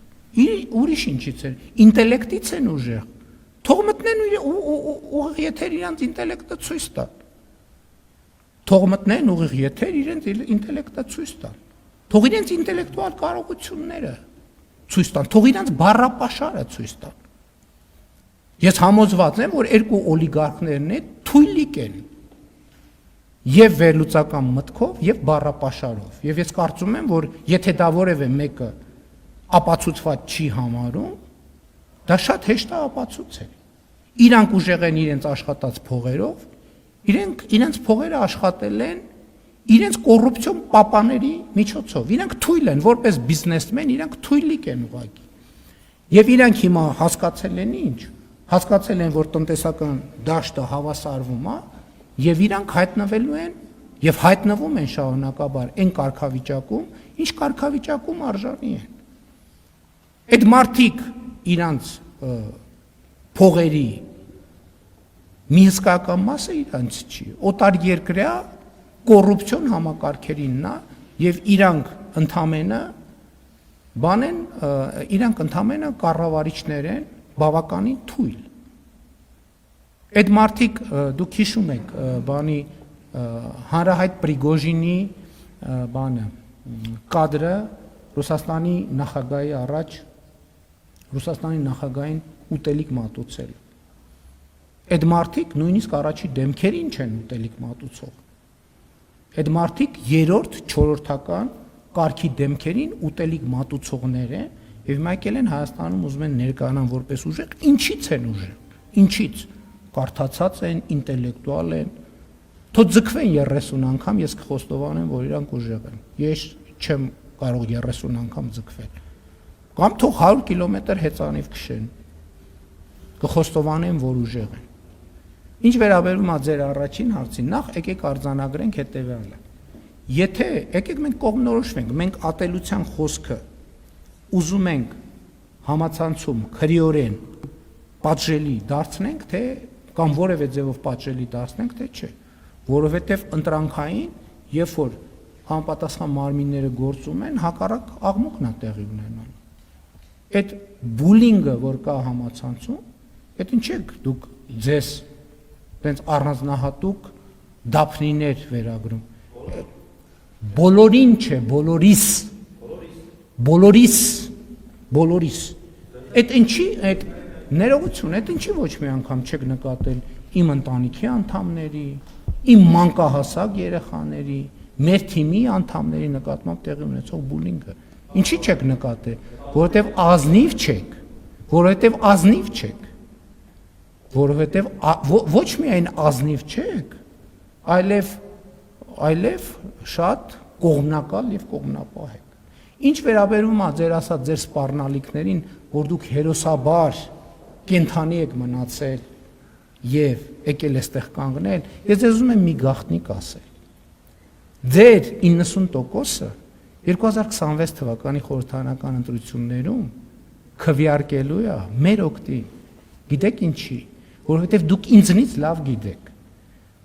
Speaker 1: Ուրիշ ինչից են, ինտելեկտից են ուժեղ։ Թող մտնեն ուղիղ եթեր իրենց ինտելեկտը ցույց տան։ Թող մտնեն ուղիղ եթեր իրենց ինտելեկտը ցույց տան։ Թող իրենց ինտելեկտուալ կարողությունները ցույց տան, թող իրենց բառապաշարը ցույց տան։ Ես համոզված եմ, որ երկու օլիգարխներն են թույլիկ են եւ վերլուծական մտքով եւ բառապաշարով։ Եվ ես կարծում եմ, որ եթե դա որևէ մեկը ապացուցված չի համարում, դա շատ հեշտ է ապացուցել։ Իրանք ուժեղ են իրենց աշխատած փողերով, իրենց փողերը աշխատել են իրենց կոռուպցիոն պապաների միջոցով։ Իրանք թույլ են, որպես բիզնեսմեն, իրանք թույլիկ են ուղղակի։ Եվ իրանք հիմա հասկացել են ինչ։ Հասկացել են, որ տնտեսական դաշտը հավասարվում է, եւ իրանք հայտնվելու են եւ հայտնվում են շարունակաբար այն կարգավիճակում, ինչ կարգավիճակում արժանի են։ Այդ մարդիկ իրանք փողերի մի հսկական մասը իրանք չի, օտար երկրյա կոռուպցիոն համակարգերինն է եւ իրանք ընդամենը կառավարիչներ են բավականին թույլ։ Այդ մարդիկ դուք հիշում եք բանի հանրահայտ Պրիգոժինի բանը կադրը Ռուսաստանի նախագահի առաջ Ռուսաստանի նախագահին ուտելիք մատուցել։ Այդ մարդիկ նույնիսկ առաջի դեմքերին չեն ուտելիք մատուցող։ Այդ մարդիկ երրորդ, չորրորդական կարգի դեմքերին ուտելիք մատուցողներ են եւ եկել են Հայաստանում ուզում են ներկայանան որպես ուժեղ, ինչից են ուժեղ։ Ինչից։ Կարդացած են, ինտելեկտուալ են։ Թող ձգվեն 30 անգամ, ես կխոստովանեմ, որ իրանք ուժեղ են։ Ես չեմ կարող 30 անգամ ձգվել։ Կամ թող 100 կիլոմետր հեծանիվ քշեն։ Կխոստովանեմ, որ ուժեղ են։ Ինչ վերաբերում է ձեր առաջին հարցին, նախ եկեք արձանագրենք հետևյալը։ Եթե եկեք մենք կողմնորոշվենք, մենք ատելության խոսքը ուզում ենք համացանցում քրիորեն պատժելի դարձնենք, թե կամ որևէ ձևով պատժելի դարձնենք, թե չէ, որովհետև ընտրանքային, երբ որ համապատասխան մարմինները գործում են, հակառակ աղմուկն է տեղի ունենալու։ Այդ բուլինգը, որ կա համացանցում, այդ ինչ եք դուք ձեզ տենց առանձնահատուկ դափնիներ վերագրում։ Բոլորին չէ, բոլորիս։ Այդ ինչի, այդ ներողություն, այդ ինչի ոչ մի անգամ չեք նկատել իմ ընտանիքի անդամների, իմ մանկահասակ երեխաների, մեր թիմի անդամների նկատմամբ տեղի ունեցող բուլինգը։ Ինչի չեք նկատել, որովհետև ազնիվ չեք, որովհետև ոչ միայն ազնիվ չեք, այլև շատ կողմնակալ եւ կողմնապահ եք։ Ինչ վերաբերում է ձեր ասած ձեր սպառնալիքներին, որ դուք հերոսաբար կենթանի եք մնացել եւ եկել էստեղ կանգնել, ես ձեզ ուզում եմ մի գաղտնիք ասել։ Ձեր 90%-ը 2026 թվականի խորհրդարանական ընտրություններում քվեարկելու է մեր օգտին։ Գիտեք ինչի, որովհետև դուք ինձնից լավ գիտեք,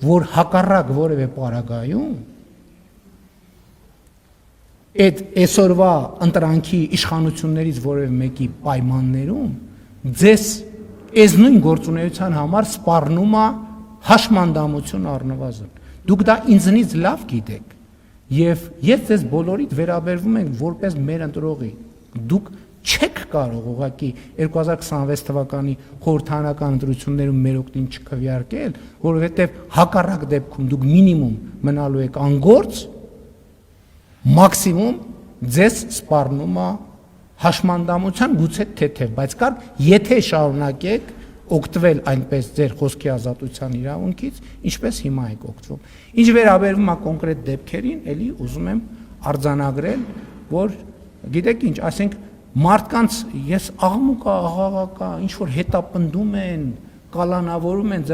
Speaker 1: որ հակառակ որևէ պարագայում այդ այսօրվա ընտրանքի իշխանություններից որևէ մեկի պայմաններում ձեզ այս նույն գործունեության համար սպառնում է հաշմանդամություն առնվազն։ Դուք դա ինձնից լավ գիտեք եւ ես ձեզ բոլորիդ վերաբերվում եմ որպես մեր ընտրողի։ Դուք չեք կարող ուղղակի 2026 թվականի խորհրդարանական ընտրություններում մեր օգտին չքվեարկել, որովհետեւ հակառակ դեպքում դուք մինիմում մնալու եք անգործ, մաքսիմում ձեզ սպառնում է հաշմանդամության գուցե թեթև, բայց կար եթե շարունակեք օգտվել այնպես ձեր խոսքի ազատության իրավունքից, ինչպես հիմա եք օգտվում։ Ինչ վերաբերում է կոնկրետ դեպքերին, ելի ուզում եմ արձանագրել, որ գիտեք ինչ, ասենք մարդկանց ես աղմուկա, աղաղակա, ինչ որ հետապնդում են, կալանավորում են,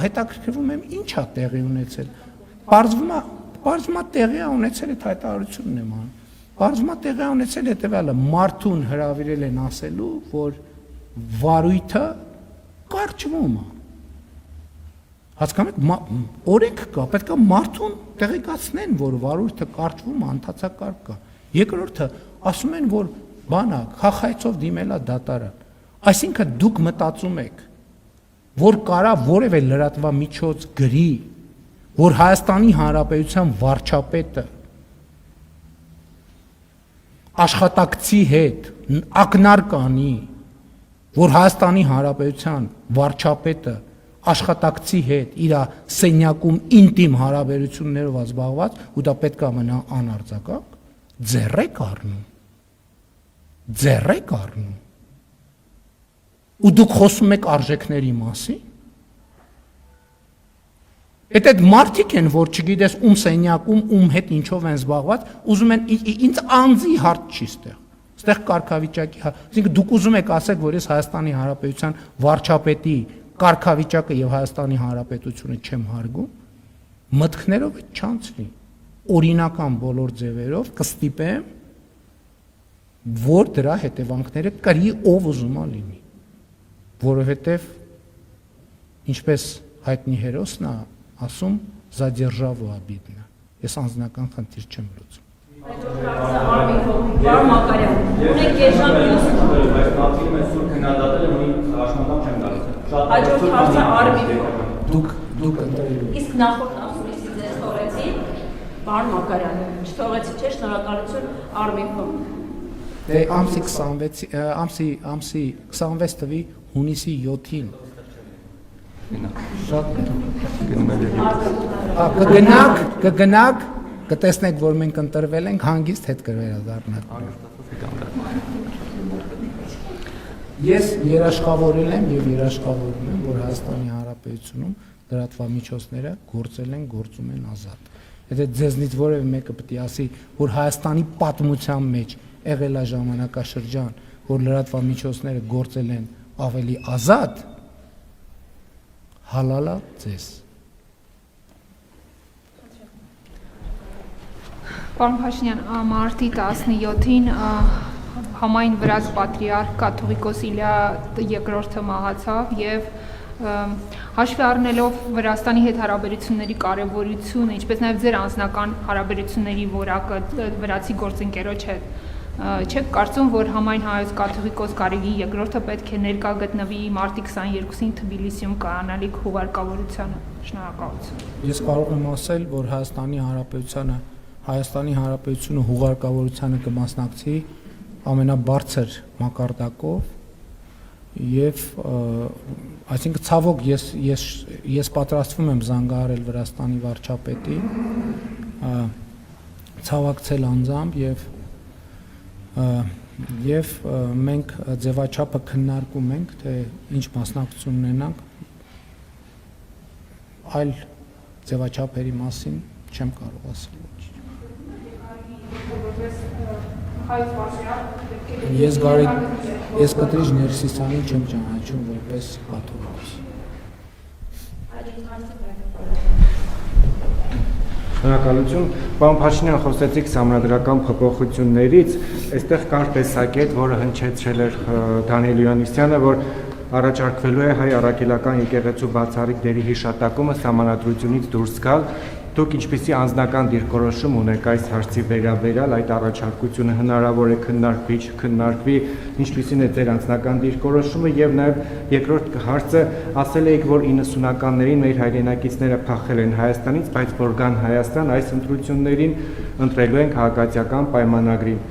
Speaker 1: հետաքրքրվում եմ ինչ է տեղի ունեցել։ Պարզվում է տեղի ունեցել այդ հայտարարությունն եմ անում։ Պարզվում է տեղի ունեցել հետևյալը, մարդուն հրավիրել են ասելու, որ վարույթը կարճվում է։ Հասկանում եք, օրենք կա, պետք է մարդուն տեղեկացնեն, որ վարույթը կարճվում է, ընթացակարգ կա։ Երկրորդը ասում են, որ բանա խախայցով դիմելա դատարան։ Այսինքն դուք մտածում եք, որ կարա որևէ լրատվամիջոց գրի, որ Հայաստանի Հանրապետության վարչապետը աշխատակցի հետ ակնարկ կանի, որ Հայաստանի Հանրապետության վարչապետը աշխատակցի հետ իր սենյակում ինտիմ հարաբերություններով զբաղված ու դա պետք է մնա անարձակակ, ձեռեք առնում։ Ու դուք խոսում եք արժեքների մասին։ Այդ մարդիկ են, որ չգիտես ում սենյակում, ում հետ ինչով են զբաղված, ուզում են ինձ անձի հարց չի ստեղ։ Ստեղ կարգավիճակի, այսինքն դուք ուզում եք ասեք, որ ես Հայաստանի Հանրապետության վարչապետի կարգավիճակը եւ Հայաստանի Հանրապետությունը չեմ հարգում, մտքներով է չանցնի։ Օրինական բոլոր ձևերով կստիպեմ, որ դրա հետևանքները կրի ով ուզում է լինի, որովհետեւ ինչպես հայտնի հերոսն է ասում, за державу обидно։ Ես անձնական խնդիր չեմ լուծում։
Speaker 3: Պարոն Մակարյան, ունեք եժան մյուսը։
Speaker 7: Բայց բացի մեծ սուր քննադատել եմ, ունի աշխատանք չեմ տալիս։
Speaker 3: Հաջորդ հարցը Արմիվը։
Speaker 1: Դուք ընտրելու։
Speaker 3: Իսկ նախորդ ասուլիսի ձեզ թողեցի, պարոն Մակարյան, չթողեցի, չէ՞, շնորհակալություն Արմիվը։
Speaker 1: Դե ամսի 26 թվականի հունիսի 7-ին շատ կգնաք, կտեսնեք, որ մենք ընտրվել ենք, հանգիստ հետ կվերադառնանք։ Ես երաշխավորել եմ եւ երաշխավորում եմ, որ Հայաստանի Հանրապետությունում լրատվամիջոցները գործում են ազատ։ Եթե ձեզնից որևէ մեկը պետք է ասի, որ Հայաստանի պատմության մեջ եղել է ժամանակաշրջան, որ լրատվամիջոցները գործել են ավելի ազատ, հալալա ձեզ։
Speaker 8: Պարոն Փաշինյան, մարտի 17-ին համայն վրաց պատրիարք կաթողիկոս Իլյա II-ը մահացավ եւ հաշվի առնելով Վրաստանի հետ հարաբերությունների կարևորությունը, ինչպես նաեւ ձեր անձնական հարաբերությունների որակը վրացի գործընկերոջ հետ, չեք կարծում, որ համայն հայոց կաթողիկոս Գարեգին II-ը պետք է ներկա գտնվի մարտի 22-ին Թբիլիսիում կայանալիք հուղարկավորությանը։ Շնորհակալություն։
Speaker 1: Ես կարող եմ ասել, որ Հայաստանի Հանրապետությունը հուղարկավորությանը կմասնակցի ամենաբարձր մակարդակով եւ այսինքն ցավոք ես պատրաստվում եմ զանգահարել Վրաստանի վարչապետին, ցավակցել անձամբ եւ մենք ձևաչափը քննարկում ենք, թե ինչ մասնակցություն ունենանք, այլ ձևաչափերի մասին չեմ կարող ասել։ Ես Կտրիչ Ներսիսյանին չեմ ճանաչում որպես կաթողիկ։
Speaker 9: Շնորհակալություն։ Պարոն Փաշինյան, խոսեցիք համանդրական փոփոխություններից, այստեղ կար տեսակետ, որը հնչեցրել էր Դանիել Հովհաննիսյանը, որ առաջարկվելու է հայ առաքելական եկեղեցու բացառիկ դերի հիշատակումը համանդրությունից դուրս գալ։ Դուք ինչպիսի անձնական դիրքորոշում ունեք այս հարցի վերաբերյալ, այդ առաջարկությունը հնարավոր է քննարկվի, չքննարկվի, ինչպիսին է ձեր անձնական դիրքորոշումը եւ նաեւ երկրորդ հարցը, ասել եք, որ 90-ականներին մեր հայրենակիցները փախել են Հայաստանից, բայց որ գան Հայաստան, այս ընտրություններին ընտրելու են քաղաքացիական պայմանագրին։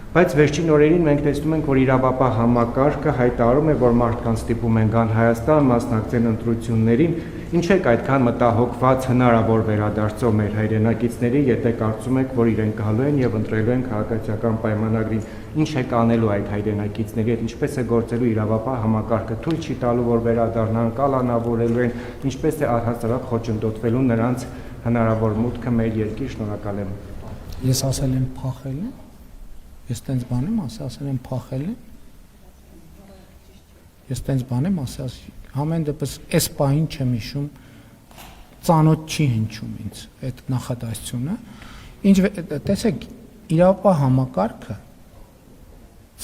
Speaker 9: Բայց վերջին օրերին մենք տեսնում ենք, որ իրավապահ համակարգը հայտարարում է, որ մարդկանց ստիպում են գան Հայաստան, մասնակցեն ընտրություններին, ինչ եք այդքան մտահոգված հնարավոր վերադարձով մեր հայրենակիցների, եթե կարծում եք, որ իրենք գալու են եւ ընտրելու են քաղաքացիական պայմանագրին, ինչ եք անելու այդ հայրենակիցների հետ, ինչպես է գործելու իրավապահ համակարգը, թույլ չի տալու, որ վերադառնան, կալանավորելու են, ինչպես է առհասարակ խոչընդոտվելու նրանց հնարավոր մուտքը մեր երկիր։ Շնորհակալ եմ։
Speaker 1: Ես ասել եմ փախել եմ։ Ես տենց բան եմ ասել եմ փախել եմ։ Ես տենց բան եմ ասել, ամեն դեպս այս պահին չեմ հիշում, ծանոթ չի հնչում ինձ այդ նախադասությունը։ Ինչ տեսեք, իրավապահ համակարգը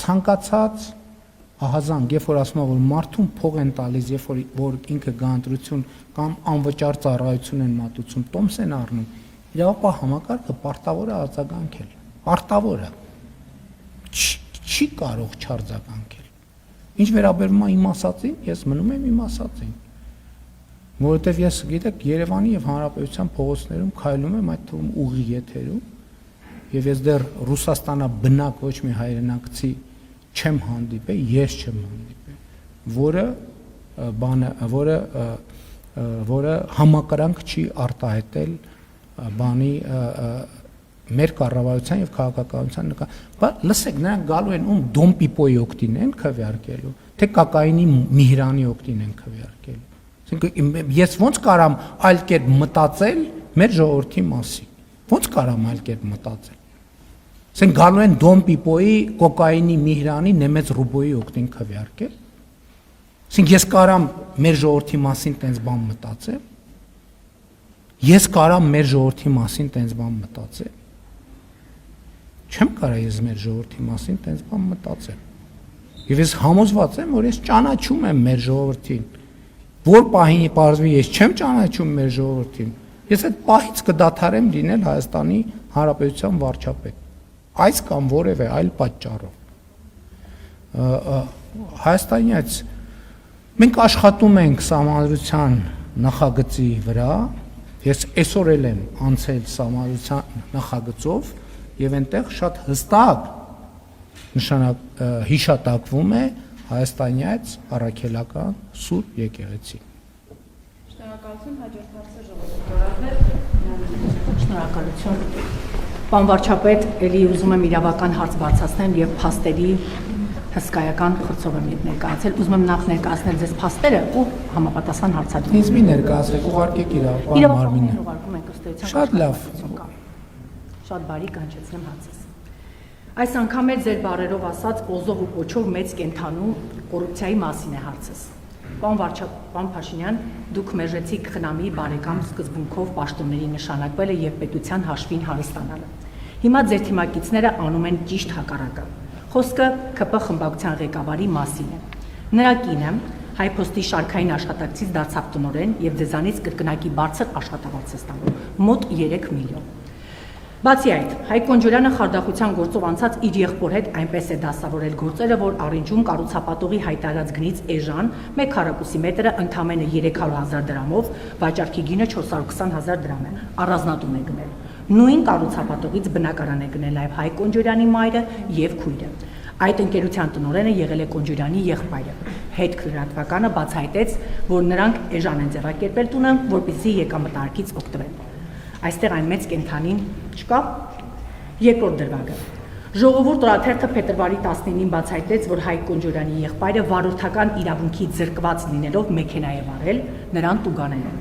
Speaker 1: ցանկացած ահազանգ, երբ որ ասում է, որ մարդուն փող են տալիս, երբ որ ինքը գանտրություն կամ անվճար ծառայություն են մատուցում, տոմս են առնում, իրավապահ համակարգը պարտավոր է արձագանքել։ Պարտավորը չի կարող չարձագանքել։ Ինչ վերաբերում է իմ ասածին, ես մնում եմ իմ ասածին։ Որովհետև ես գիտեք Երևանի եւ Հանրապետության փողոցներում քայլում եմ, այդ թվում ուղիղ եթերում, եւ ես դեռ Ռուսաստանա բնակ ոչ մի հայրենակցի չեմ հանդիպել, ես չեմ հանդիպել, որը համակրանք չի արտահայտել բանի մեր կառավարության եւ քաղաքականության նկատմամբ։ Լսեք, նրանք գալու են ում Դոմպիպոյի օգտին են քվեարկելու, թե կակայինի Միհրանի օգտին են քվեարկելու։ Այսինքն ես ոնց կարամ այլ կերպ մտածել մեր ժողովրդի մասին։ Ոնց կարամ այլ կերպ մտածել։ Այսինքն գալու են Դոմպիպոյի, կոկայինի Միհրանի, Նեմեց Ռուբոյի օգտին քվեարկել։ Այսինքն ես կարամ մեր ժողովրդի մասին տենց բան մտածել։ Ես կարամ մեր ժողովրդի մասին տենց բան մտածել։ Չեմ կարող ես մեր ժողովրդի մասին տենց բան մտածել։ Եվ ես համոզված եմ, որ ես ճանաչում եմ մեր ժողովրդին։ Որ պահին պարզվի ես չեմ ճանաչում մեր ժողովրդին, ես այդ պահից կդադարեմ լինել Հայաստանի Հանրապետության վարչապետ։ Այս կամ որևէ այլ պատճառով։ Հայաստանից մենք աշխատում ենք Սահմանադրության նախագծի վրա, ես այսօր էլ եմ անցել Սահմանադրության նախագծով եւ այնտեղ շատ հստակ հիշատակվում է Հայաստանից առաքելական Սուրբ եկեղեցի։
Speaker 2: Շնորհակալություն, հաջորդ հարցը ժողովրդի։
Speaker 3: Շնորհակալություն։ Պարոն վարչապետ, ելի ուզում եմ իրավական հարց բարձրացնել եւ փաստերի հսկայական խրձով եմ ներկայացել։ Ուզում եմ նախ ներկայացնել ձեզ փաստերը ու համապատասխան հարցադրում։
Speaker 1: Ինձ մի ներկայացրեք, ուղարկեք իրավական մարմինը։
Speaker 3: Ուղարկում ենք ըստ էության։
Speaker 1: Շատ լավ։
Speaker 3: Շատ բարի կանչեցնեմ հարցս։ Այս անգամ էլ ձեր բառերով ասած օզով ու կոչով մեծ կենթանու կոռուպցիայի մասին է հարցս։ Պարոն Փաշինյան, դուք մերժեցիք խնամի բարեկամ սկզբունքով պաշտոնների նշանակվելը եւ պետության հաշվին հարստանալը։ Հիմա ձեր թիմակիցները անում են ճիշտ հակառակը։ Խոսքը ԿՊ խմբակցության ղեկավարի մասին է։ Նրա կինը Հայփոստի շարքային աշխատակցից դարձավ տնօրեն եւ ձեզանից կրկնակի բարձր աշխատավարձ է ստանում՝ մոտ 3 միլիոն։ Բացի այդ, Հայկ Կոնջորյանը խարդախության գործով անցած իր եղբոր հետ այնպես է դասավորել գործերը, որ առինջում կառուցապատողի հայտարարած գնից էժան 1 քառակուսի մետրը ընդամենը 300,000 դրամով, վաճառքի գինը 420,000 դրամ է, առանձնատուն է գնել։ Նույն կառուցապատողից բնակարան է գնել նաև Հայկ Կոնջորյանի մայրը եւ քույրը։ Այդ ընկերության տնօրենը եղել է Կոնջորյանի եղբայրը։ Հետքրատվականը բացահայտեց, որ նրանք էժան են ձեռակերպել տունը, որպեսզի եկամտարկից օգտվեն։ Այստեղ այն մեծ կենթանին չկա։ Երկրորդ դրվագը։ Ժողովուրդ օրաթերթը փետրվարի 19-ին բացահայտեց, որ Հայկ Կոնջորյանի եղբայրը վարորդական իրավունքի զրկված լինելով մեքենա է վարել, նրան տուգանել է։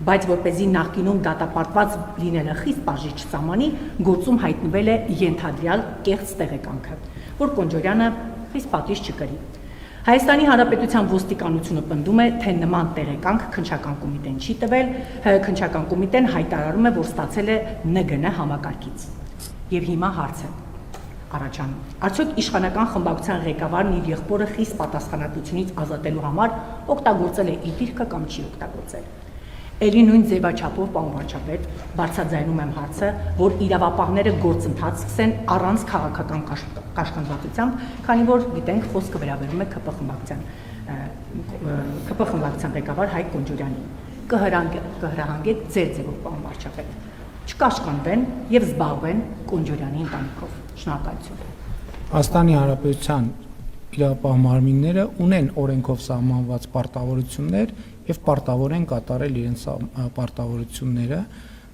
Speaker 3: Բայց որպեսզի նախկինում դատապարտված լինելը խիստ բաժի չծամանի, գործում հայտնվել է ենթադրյալ կեղծ տեղեկանքը, որ Կոնջորյանը խիստ պատիժ չկրի։ Հայաստանի Հանրապետության ոստիկանությունը պնդում է, թե նման տեղեկանք քննչական կոմիտեն չի տվել, քննչական կոմիտեն հայտարարում է, որ ստացել է ՆԳՆ համակարգից։ Եվ հիմա հարց է առաջանում. Արդյոք իշխանական խմբակցության ղեկավարն իր եղբորը խիստ պատասխանատվությունից ազատելու համար օգտագործել է իր դիրքը կամ չի օգտագործել։ Էլի նույն ձևաչափով, պարոն վարչապետ, բարձրաձայնում եմ հարցը, որ իրավապահները գործընթաց սկսեն առանց քաղաքական կաշկանդվածությամբ, քանի որ գիտենք խոսքը վերաբերում է ԿՊ խմբակցության ղեկավար Հայկ Կոնջորյանին։ Կհրահանգեք ձեր ձևով, պարոն վարչապետ, չկաշկանդվեն եւ զբաղվեն Կոնջորյանի ընտանիքով։ Շնորհակալություն։
Speaker 1: Հայաստանի Հանրապետության իրավապահ մարմինները ունեն օրենքով սահմանված պարտավորություններ եւ պարտավոր են կատարել իրենց պարտավորությունները,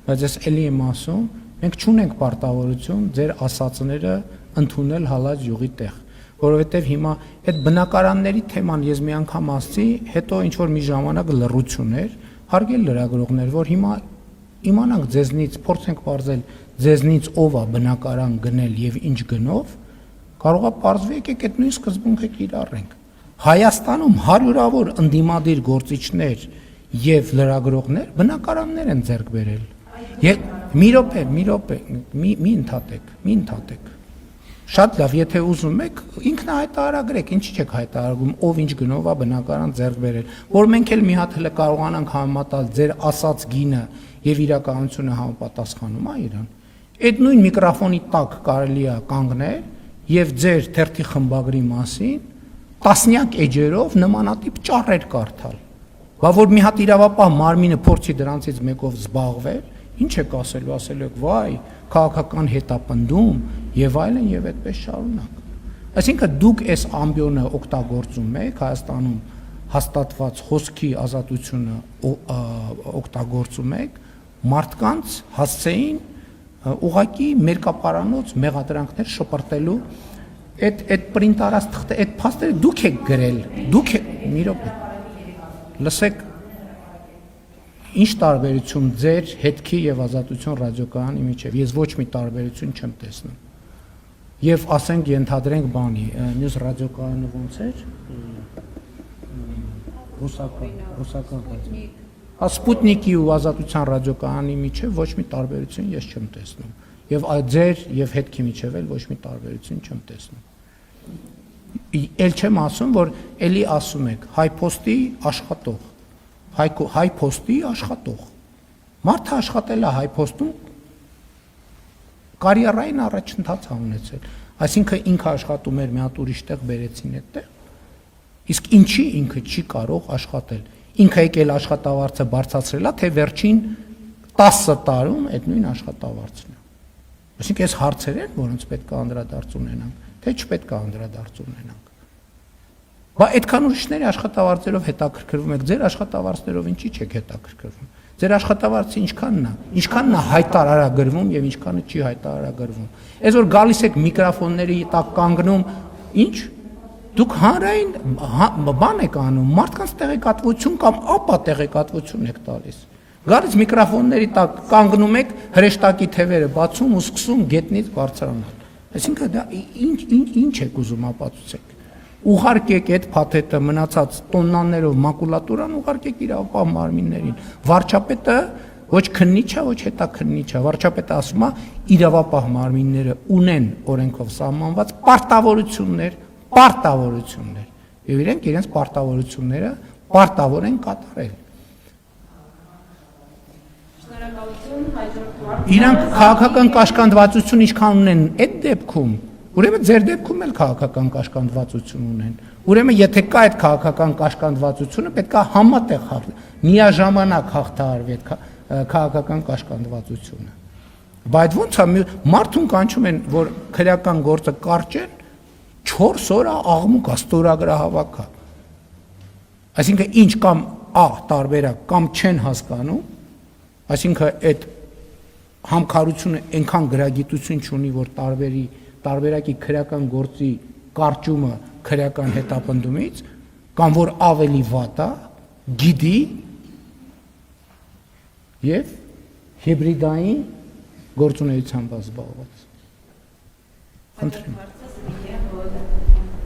Speaker 1: բայց ես ելի եմ ասում, մենք չունենք պարտավորություն ձեր ասածները ընդունել հալած յուղի տեղ, որովհետեւ հիմա այդ բնակարանների թեման ես մի անգամ ասացի, հետո ինչ որ մի ժամանակ լռություն էր, հարգել լրագրողներ, որ հիմա իմանանք ձեզնից, փորձենք ողջել ձեզնից ով է բնակարան գնել եւ ինչ գնով, կարող է պարզվի եկեք այդ նույն սկզբունքը կիրառենք։ Հայաստանում հարյուրավոր ընդդիմադիր գործիչներ եւ լրագրողներ բնակարաններ են ձեռք բերել։ Եվ մի րոպե, մի ընդհատեք։ Շատ լավ, եթե ուզում եք, ինքնահայտարարագրեք, ինչի՞ չեք հայտարարում, ով ինչ գնով է բնակարան ձեռք բերել, որ մենք էլ մի հատ հələ կարողանանք համեմատալ ձեր ասած գինը եւ իրականությունը համապատասխանում է իրան։ Այդ նույն միկրոֆոնի տակ կարելի է կանգնել եւ ձեր թերթի խմբագրի մասին տասնյակ էջերով նմանատիպ ճառեր կարդալ։ Բա որ մի հատ իրավապահ մարմինը փորձի դրանցից մեկով զբաղվել, ինչ եք ասելու, ասելու եք վայ, քաղաքական հետապնդում եւ այլն եւ այդպես շարունակ։ Այսինքն դուք այս ամբիոնը օգտագործում եք Հայաստանում հաստատված խոսքի ազատությունը օգտագործում եք մարդկանց հասցեին ուղակի մերկապարանոց մեղադրանքներ շպրտելու այդ պրինտ արած թղթե այդ փաստերը դուք եք գրել դուք մի րոպե լսեք ինչ տարբերություն ձեր հետքի եւ ազատություն ռադիոկայանի միջեւ ես ոչ մի տարբերություն չեմ տեսնում եւ ասենք ենթադրենք բանի մյուս ռադիոկայանը ոնց էր ռուսական Սպուտնիկի ու ազատության ռադիոկայանի միջև ոչ մի տարբերություն ես չեմ տեսնում եւ ձեր եւ հետքի միջև էլ ոչ մի տարբերություն չեմ տեսնում Էլ չեմ ասում որ էլի ասում եք հայփոստի աշխատող հայփոստի աշխատող մարդը աշխատել է հայփոստում կարիերային առաջընթաց ա ունեցել այսինքն ինքը աշխատում էր մի հատ ուրիշ տեղ բերեցին այդտեղ իսկ ինչի ինքը չի կարող աշխատել Ինքը եկել աշխատավարձը բարձրացրել է, թե վերջին 10 տարում այդ նույն աշխատավարձն է։ Այսինքն այս հարցեր են, որոնց պետք է անդրադարձ ունենանք, թե չպետք է անդրադարձ ունենանք։ Բա այդքան ուրիշների աշխատավարձերով հետաքրքրվում եք, ձեր աշխատավարձերով ինչի՞ չեք հետաքրքրվում։ Ձեր աշխատավարձը ինչքանն է հայտարարագրվում եւ ինչքանը չի հայտարարագրվում։ Այսօր գալիս եք միկրոֆոնների տակ կանգնում, ինչ Դուք հանրային բան եք անում, մարդկանց տեղեկատվություն կամ ապա տեղեկատվություն եք տալիս։ Գալիս միկրոֆոնների տակ կանգնում եք, հրեշտակի թևերը բացում ու սկսում գետնից բարձրանալ։ Այսինքն դա ինչ եք ուզում ապացուցեք։ Ուղարկեք այդ փաթեթը մնացած տոննաներով մակուլատուրան ուղարկեք իրավապահ մարմիններին։ Վարչապետը ոչ քննիչ է, ոչ հետաքննիչ է։ Վարչապետը ասում է իրավապահ մարմինները ունեն օրենքով սահմանված պարտավորություններ եւ իրենք իրենց պարտավորությունները պարտավոր են կատարել։
Speaker 8: Շնորհակալություն հաջորդ
Speaker 1: Իրանք քաղաքական կաշկանդվածություն ինչքան ունեն այդ դեպքում, ուրեմն ձեր դեպքում էլ քաղաքական կաշկանդվածություն ունեն։ Ուրեմն եթե կա այդ քաղաքական կաշկանդվածությունը, պետք է համատեղ միաժամանակ հաղթահարվի այդ քաղաքական կաշկանդվածությունը։ Բայց ոնց է մարդուն կանչում են, որ քրեական գործը կարճ է 4 օր աղմուկ աստորագրահավաք է։ Այսինքն ինչ կամ տարբերակ կամ չեն հասկանում, այսինքն այդ համքարությունը այնքան գրագիտություն չունի, որ տարբերակի քրեական գործի կարճումը քրեական հետապնդումից, կամ որ ավելի վատ է, գիտի եւ հիբրիդային գործունեությամբ զբաղված։ Խնդրեմ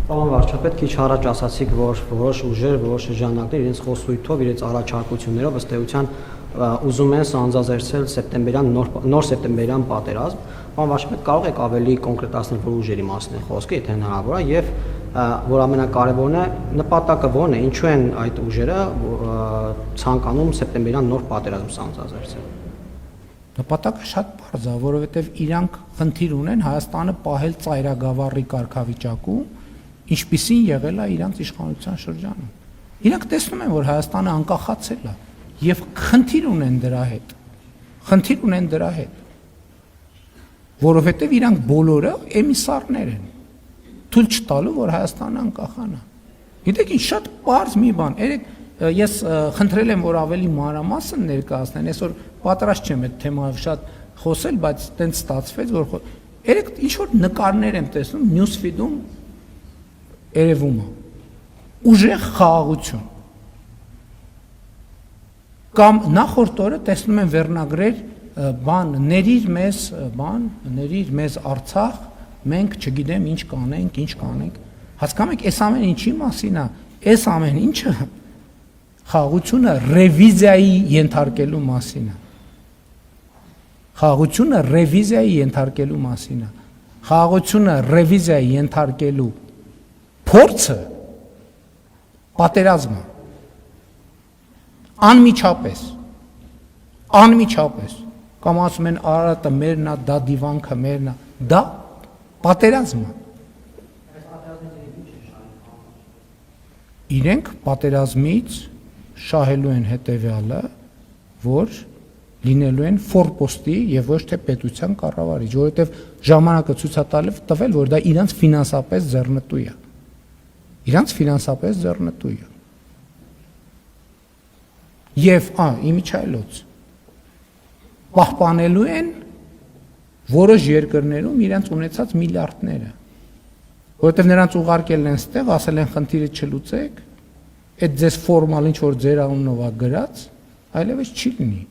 Speaker 10: Պարոն վարչապետ, քիչ առաջ ասացիք, որ որոշ ուժեր, որոշ շրջանակներ իրենց խոսույթով, իրենց առաջարկություններով ըստ էության ուզում են սանձազերծել նոր սեպտեմբերյան պատերազմ։ Պարոն վարչապետ, կարող եք ավելի կոնկրետացնել, որ ուժերի մասին է խոսքը, եթե հնարավոր է, եւ որ ամենակարևորն է, նպատակը ո՞րն է, ինչու են այդ ուժերը ցանկանում սեպտեմբերյան նոր պատերազմ սանձազերծել։
Speaker 1: Նպատակը շատ բարձր է, որովհետեւ իրանք խնդիր ունեն Հայաստանը պահել ծայրագավառի կարգավիճակում, ինչպիսին եղել է իրանց իշխանության շրջանում։ Իրանք տեսնում են, որ Հայաստանը անկախացել է եւ խնդիր ունեն դրա հետ։ Որովհետեւ իրանք բոլորը էմիսարներ են, թույլ չտալու, որ Հայաստանը անկախանա։ Գիտեք, ինչ շատ բարձ մի բան, ես խնդրել եմ, որ ավելի մանրամասն ներկայացնեն, այսօր պատրաստ չեմ այդ թեմայով շատ խոսել, բայց տենց ստացվեց, որ երեք ինչ որ նկարներ եմ տեսնում նյուսֆիդում երևում է ուժեղ խաղաղություն կամ նախորդ օրը տեսնում եմ վերնագրեր ներիր մեզ Արցախ մենք չգիտեմ ինչ կանենք հասկանում եք այս ամեն ինչի մասին է այս ամեն ինչը խաղաղությունը ռևիզիայի ենթարկելու մասին է խաղաղությունը ռևիզիայի ենթարկելու փորձը պատերազմը անմիջապես կամ ասում են Արարատը մերն է, դա դիվանքը մերն է, դա պատերազմ է։ Իրենք պատերազմից շահելու են հետևյալը, որ լինելու են ֆորպոստի եւ ոչ թե պետության կառավարիչ, որովհետեւ ժամանակը ցույց է տվել, որ դա իրանց ֆինանսապես ձեռնտու է։ Իրանց ֆինանսապես ձեռնտու է։ Եվ իմիջայլոց պահպանելու են որոշ երկրներում իրենց ունեցած միլիարդները, որովհետև նրանց ուղարկել են ստեղ, ասել են խնդիրը չլուծեք, այդ ձեզ ֆորմալ ինչ որ ձեր անունով է գրած, այլևս չի լինի։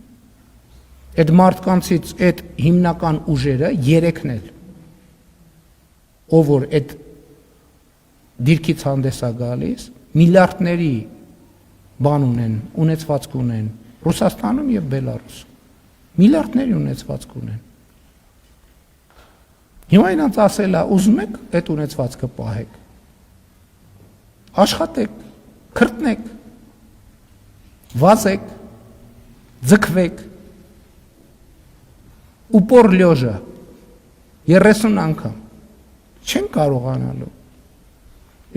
Speaker 1: Այդ մարդկանցից այդ հիմնական ուժերը երեքն էլ, ով որ այդ դիրքից հանդես է գալիս, միլիարդների բան ունեն, ունեցվածք ունեն Ռուսաստանում եւ Բելարուսում։ Միլիարդների ունեցվածք ունեն։ Հիմա իրանց ասել է, ուզում եք այդ ունեցվածքը պահեք։ Աշխատեք, քրտնեք, վազեք, ձգվեք։ Упор լյոժա 30 անգամ չեն կարողանալու։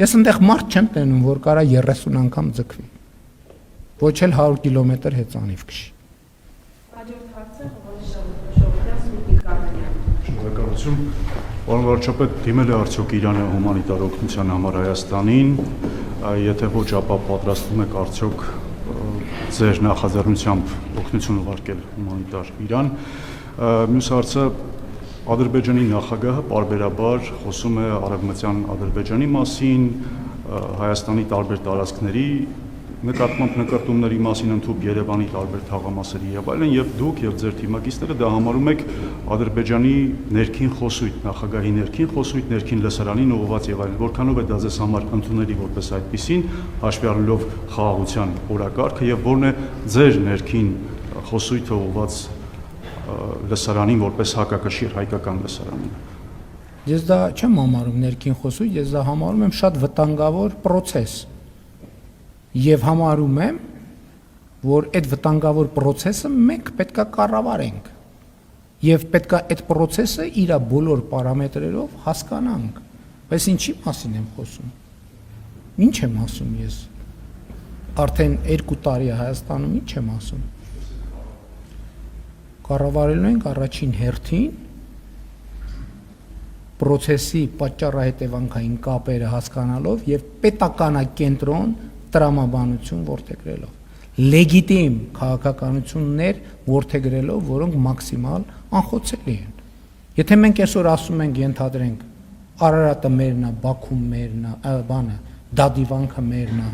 Speaker 1: Ես այնտեղ մարդ չեմ տենում, որ կարա 30 անգամ ձգվի։ Ոչ էլ 100 կիլոմետր հեծանիվ քշի։
Speaker 2: Հաջորդ հարցը Շողոքյան Սուտիկ Արմենյան։
Speaker 11: Շնորհակալություն։ Պարոն վարչապետ, դիմել է արդյոք Իրանը հումանիտար օգնության համար Հայաստանին, եթե ոչ, ապա պատրաստվում եք արդյոք ձեր նախաձեռնությամբ օգնություն ուղարկել հումանիտար Իրան։ Մյուս հարցը Ադրբեջանի նախագահը պարբերաբար խոսում է Արևմտյան Ադրբեջանի մասին, Հայաստանի տարբեր տարածքների նկատմամբ նկարտումների մասին, ընդհանուր Երևանի տարբեր թաղամասերի եւ այլն, եւ դուք եւ ձեր թիմակիցները դա համարում եք Ադրբեջանի ներքին խոսույթ, նախագահի ներքին խոսույթ, ներքին լսարանին ուղղված եւ այլն։ Որքանով է դա ձեզ համար ընդունելի որպես այդպիսին, հաշվի առնելով խաղաղության օրակարգը եւ որն է ձեր ներքին խոսույթը ուղղված լսարանին որպես հակակշիռ հայկական լսարանին։
Speaker 1: Ես դա չեմ համարում ներքին խոսույթ, ես դա համարում եմ շատ վտանգավոր process։ Եվ համարում եմ, որ այդ վտանգավոր process-ը մենք պետքա կառավարենք։ Եվ պետքա այդ process-ը իր բոլոր պարամետրերով հասկանանք։ Բայց ինչի մասին եմ խոսում։ Ինչ եմ ասում ես։ Արդեն 2 տարի է Հայաստանում ինչ եմ ասում։ Կառավարելու ենք առաջին հերթին process-ի պատճառահետևանքային կապերը հասկանալով եւ պետականակենտրոն տրամաբանություն որդեգրելով, լեգիտիմ քաղաքականություններ որդեգրելով, որոնք մաքսիմալ անխոցելի են։ Եթե մենք այսօր ասում ենք, ենթադրենք, Արարատը մերն է, Բաքուն մերն է, բանը, Դադիվանքը մերն է,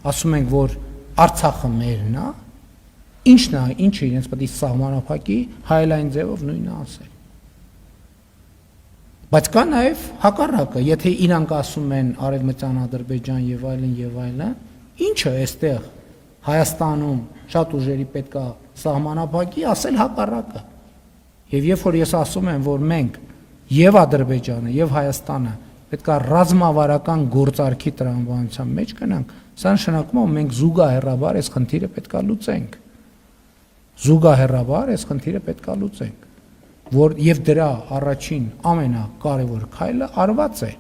Speaker 1: ասում ենք, որ Արցախը մերն է, ինչն է, ինչը իրենց պետք է սահմանափակի, հայելային ձևով նույնը ասել։ Բայց կա նաև հակառակը, եթե իրանք ասում են Արևմտյան Ադրբեջան եւ այլն, ինչը այստեղ Հայաստանում շատ ուժերի պետք է սահմանափակի, ասել հակառակը։ Եվ երբ որ ես ասում եմ, որ մենք եւ Ադրբեջանը եւ Հայաստանը պետք է ռազմավարական գործարքի տրամաբանության մեջ գնանք, սա նշանակում է մենք զուգահեռաբար այս խնդիրը պետք է լուծենք։ Զուգահեռաբար այս խնդիրը պետք է լուծենք, որ եւ դրա առաջին ամենակարևոր քայլը արված է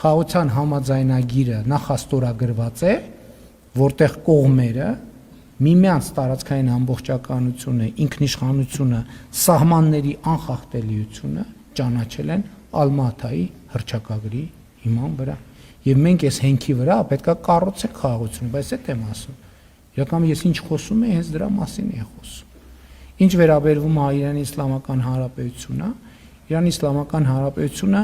Speaker 1: խաղաղության համաձայնագիրը նախաստորագրված է, որտեղ կողմերը միմյանց տարածքային ամբողջականությունը, ինքնիշխանությունը, սահմանների անխախտելիությունը ճանաչել են Ալմատայի հռչակագրի հիման վրա։ Եվ մենք այս հենքի վրա պետքա կառուցենք խաղաղություն, բայց այդ եմ ասում։ Իրականում ես ինչ խոսում եմ, հենց դրա մասին եմ խոսում։ Ինչ վերաբերվում է Իրանի Իսլամական Հանրապետությունը, Իրանի Իսլամական Հանրապետությունը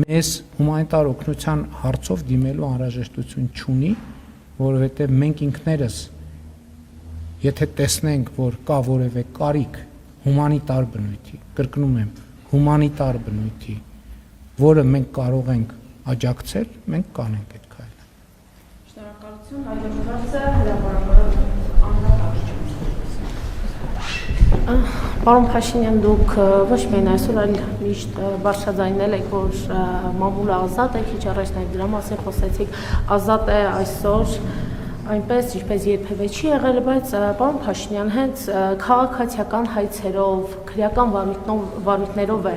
Speaker 1: մեզ հումանիտար օգնության հարցով դիմելու անհրաժեշտություն չունի, որովհետև մենք ինքներս եթե տեսնենք, որ կա որևէ կարիք հումանիտար բնույթի, կրկնում եմ, հումանիտար բնույթի, որը մենք կարող ենք աջակցել, մենք կանենք այդ քայլը։
Speaker 2: Շնորհակալություն, հաջորդ հարցը հրապարակարար Աննա
Speaker 12: Պարոն Փաշինյան, դուք ոչ միայն այսօր, այլ միշտ բարձրաձայնել եք, որ մամուլը ազատ է, քիչ առաջ նաև դրա մասին խոսեցիք, ազատ է այսօր այնպես ինչպես երբևէ չի եղել, բայց պարոն Փաշինյան հենց քաղաքացիական հայցերով, քրեական վարույթներով է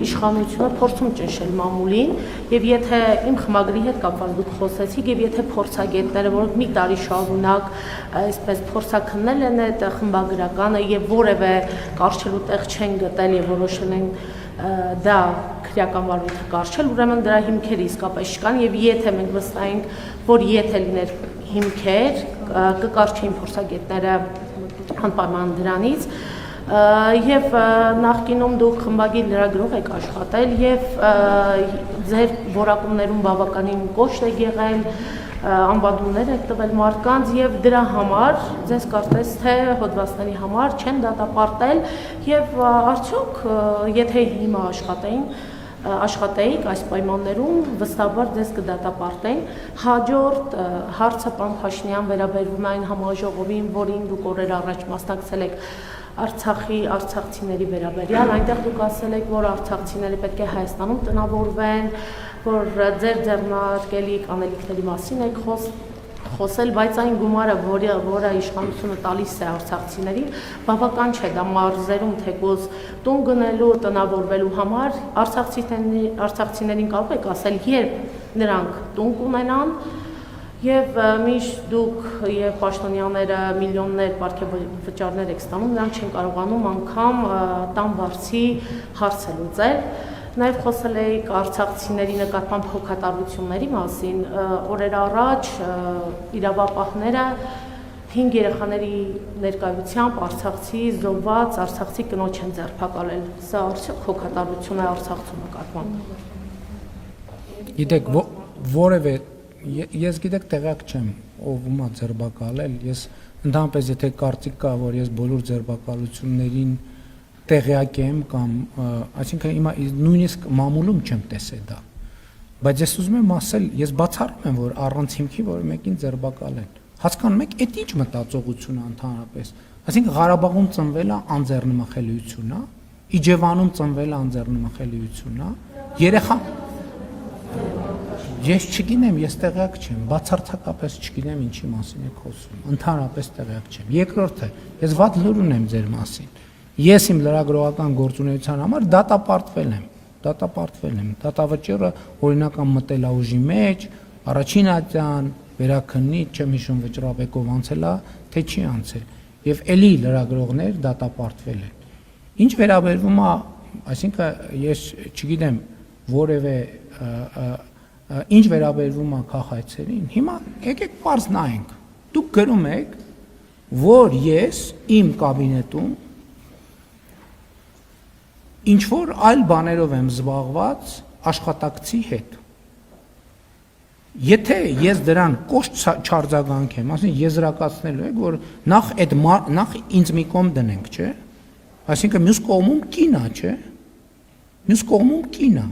Speaker 12: իշխանությունը փորձում ճնշել մամուլին, եւ եթե իմ խմագրի հետ կապված դուք խոսեցիք, եւ եթե փորձագետները, որոնք մի տարի շարունակ այսպես փորձաքննել են այդ խմբագրականը եւ որևէ կարճելու տեղ չեն գտել եւ որոշել են դա քրեական վարույթը կարճել, ուրեմն դրա հիմքերը իսկապես չկան եւ եթե մենք վստահենք, որ եթե լիներ հիմքեր, կկարճեին փորձագետները անպայման դրանից եւ նախկինում դուք խմբագիր լրագրող եք աշխատել եւ ձեր որակումներում բավականին կոշտ եք եղել, անվանդումներ եք տվել մարդկանց եւ դրա համար ձեզ կարծես թե հոդվածների համար չեն դատապարտել եւ արդյոք եթե հիմա աշխատեիք այս պայմաններում վստահաբար ձեզ կդատապարտեն հաջորդ հարցը պարոն Փաշինյան վերաբերվում է այն համաժողովին, որին դուք օրեր առաջ մասնակցել եք արցախցիների վերաբերյալ, այնտեղ դուք ասել եք, որ արցախցիները պետք է Հայաստանում տնավորվեն, որ ձեր ձեռնարկելիք անելիքների մասին եք խոսել, բայց այն գումարը, որը իշխանությունը տալիս է արցախցիներին, բավական չէ, դա մարզերում թեկուզ տուն գնելու, տնավորվելու համար, արցախցիներին կարող եք ասել, երբ նրանք տուն կունենան, եւ միշտ դուք եւ պաշտոնյաները միլիոններ պարգևաճառներ եք ստանում, նրանք չեն կարողանում անգամ տան վարձի հարցը լուծել։ Նաեւ խոսել էիք արցախցիների նկատմամբ հոգատարությունների մասին, օրեր առաջ իրավապահները 5 երեխաների ներկայությամբ արցախցի զոհված արցախցի կնոջ են ձերբակալել։ Սա արդյոք հոգատարություն է Արցախցու նկատմամբ։
Speaker 1: Գիտեք, որևէ ես գիտեք տեղյակ չեմ ով ումա ձերբակալել, ես ընդհանրապես եթե կարծիք կա, որ ես բոլոր ձերբակալություններին տեղյակ եմ կամ այսինքն հիմա նույնիսկ մամուլում չեմ տեսել դա, բայց ես ուզում եմ ասել, ես բացառում եմ, որ առանց հիմքի որ մեկին ձերբակալեն, հասկանում եք, այդ ինչ մտածողություն է ընդհանրապես, այսինքն Ղարաբաղում ծնվել է անձեռնմխելիություն, Իջևանում ծնվել է անձեռնմխելիություն, երեխա Ես չգիտեմ, ես տեղյակ չեմ, բացարձակապես չգիտեմ ինչի մասին եք խոսում, ընդհանրապես տեղյակ չեմ։ Երկրորդը, ես վատ լուր ունեմ ձեր մասին։ Ես իմ լրագրողական գործունեության համար դատապարտվել եմ։ Դատավճիռը օրինական մտել է ուժի մեջ, առաջին ատյան, վերաքննի, չեմ հիշում վճռապեկով անցել է, թե չի անցել։ Եվ էլի լրագրողներ դատապարտվել են։ Ինչ վերաբերվում է, այսինքն ես չգիտեմ, որևէ ինչ վերաբերվում է քաղաքացիներին, հիմա եկեք պարզ նայենք, դուք գրում եք, որ ես իմ կաբինետում ինչ-որ այլ բաներով եմ զբաղված աշխատակցի հետ, եթե ես դրան կոշտ չարձագանքեմ, ասին եզրակացնելու եք, որ նախ ինձ մի կողմ դնենք, չէ, այսինքն մյուս կողմում կին է, չէ, մյուս կողմում կին է,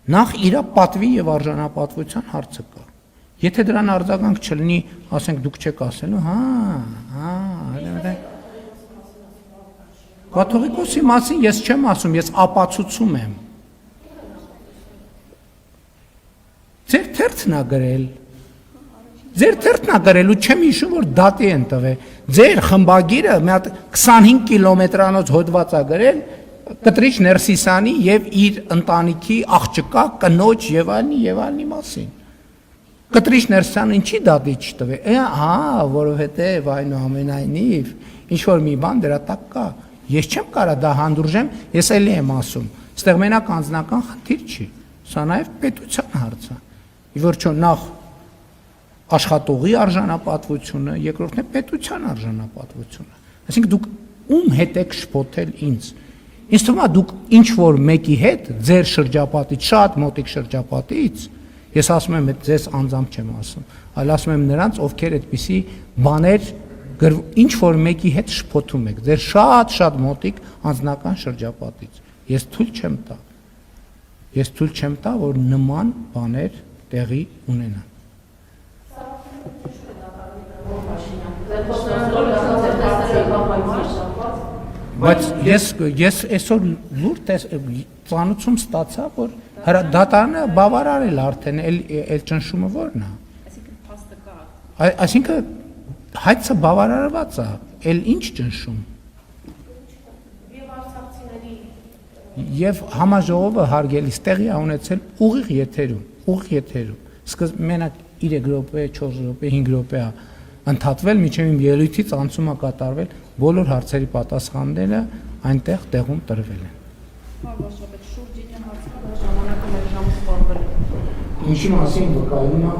Speaker 1: նախ իրա պատվի եւ արժանապատվության հարցը կա։ Եթե դրան արձագանք չլինի, ասենք դուք չեք ասելու, կաթողիկոսի մասին ես չեմ ասում, ես ապացուցում եմ։ Ձեր թերթն է գրել։ Ձեր թերթն է գրել ու չեմ հիշում, որ դատի են տվել։ Ձեր խմբագիրը մի հատ 25 կիլոմետրանոց հոդված է գրել Կտրիչ Ներսիսյանի եւ իր ընտանիքի աղջկա կնոջ եւ այլնի մասին։ Կտրիչ Ներսիսյանը ինչի դատի չտվի։ Որովհետեւ այնուամենայնիվ ինչ որ մի բան դրա տակ կա։ Ես չեմ կարող դա հանդուրժեմ, ես էլի եմ ասում։ Այստեղ մենակ անձնական խնդիր չի։ Սա նաեւ պետության հարց է։ Ի վերջո նախ աշխատողի արժանապատվությունը, երկրորդն է պետության արժանապատվությունը։ Այսինքն դուք ում հետ եք շփոթել ինձ։ Ինձ թվում է դուք ինչ որ մեկի հետ ձեր շրջապատից, շատ մոտիկ շրջապատից, ես ասում եմ, ձեզ անձամբ չեմ ասում, այլ ասում եմ նրանց, ովքեր այդպիսի բաներ ինչ որ մեկի հետ շփոթում եք, ձեր շատ մոտիկ անձնական շրջապատից։ Ես թույլ չեմ տա, որ նման բաներ տեղի ունենան։ Բայց ես այսօր լուր ծանուցում ստացա, որ դատարանը բավարարել արդեն, այլ ճնշումը որն է։
Speaker 2: Այսինքն իմաստը կա։
Speaker 1: Այսինքն հայցը բավարարված է, ել ինչ ճնշում։
Speaker 12: Եվ արցախցիների
Speaker 1: Եվ համաժողովը հարգելիս տեղի ա ունեցել ուղիղ եթերում։ Սկզբ մենակ 3 րոպե, 4 րոպե, 5 րոպե է ընդհատվել, միջև իմ ելույթից անցում է կատարվել, բոլոր հարցերի պատասխանները այնտեղ տեղում տրվել են։
Speaker 2: Պարոն վարչապետ, շուրջ 9 հարցը ժամանակը մեր ժամը սպառվել է։
Speaker 1: Ինչի մասին վկայում է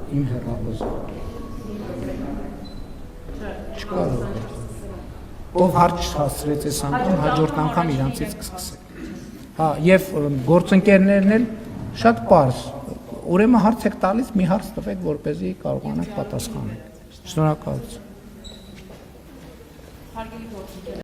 Speaker 1: իմ հեռախոսը։ Չկարող։ Ով հարց հասցրեց այս անգամ, հաջորդ անգամ իրանցից կսկսեք։ Հա, եւ գործընկերներն էլ շատ պարզ։ Ուրեմն հարց եք տալիս, մի հարց տվեք, որպեսզի կարողանաք պատասխանել։ Շնորհակալություն։
Speaker 2: Հարգելի գործընկերներ,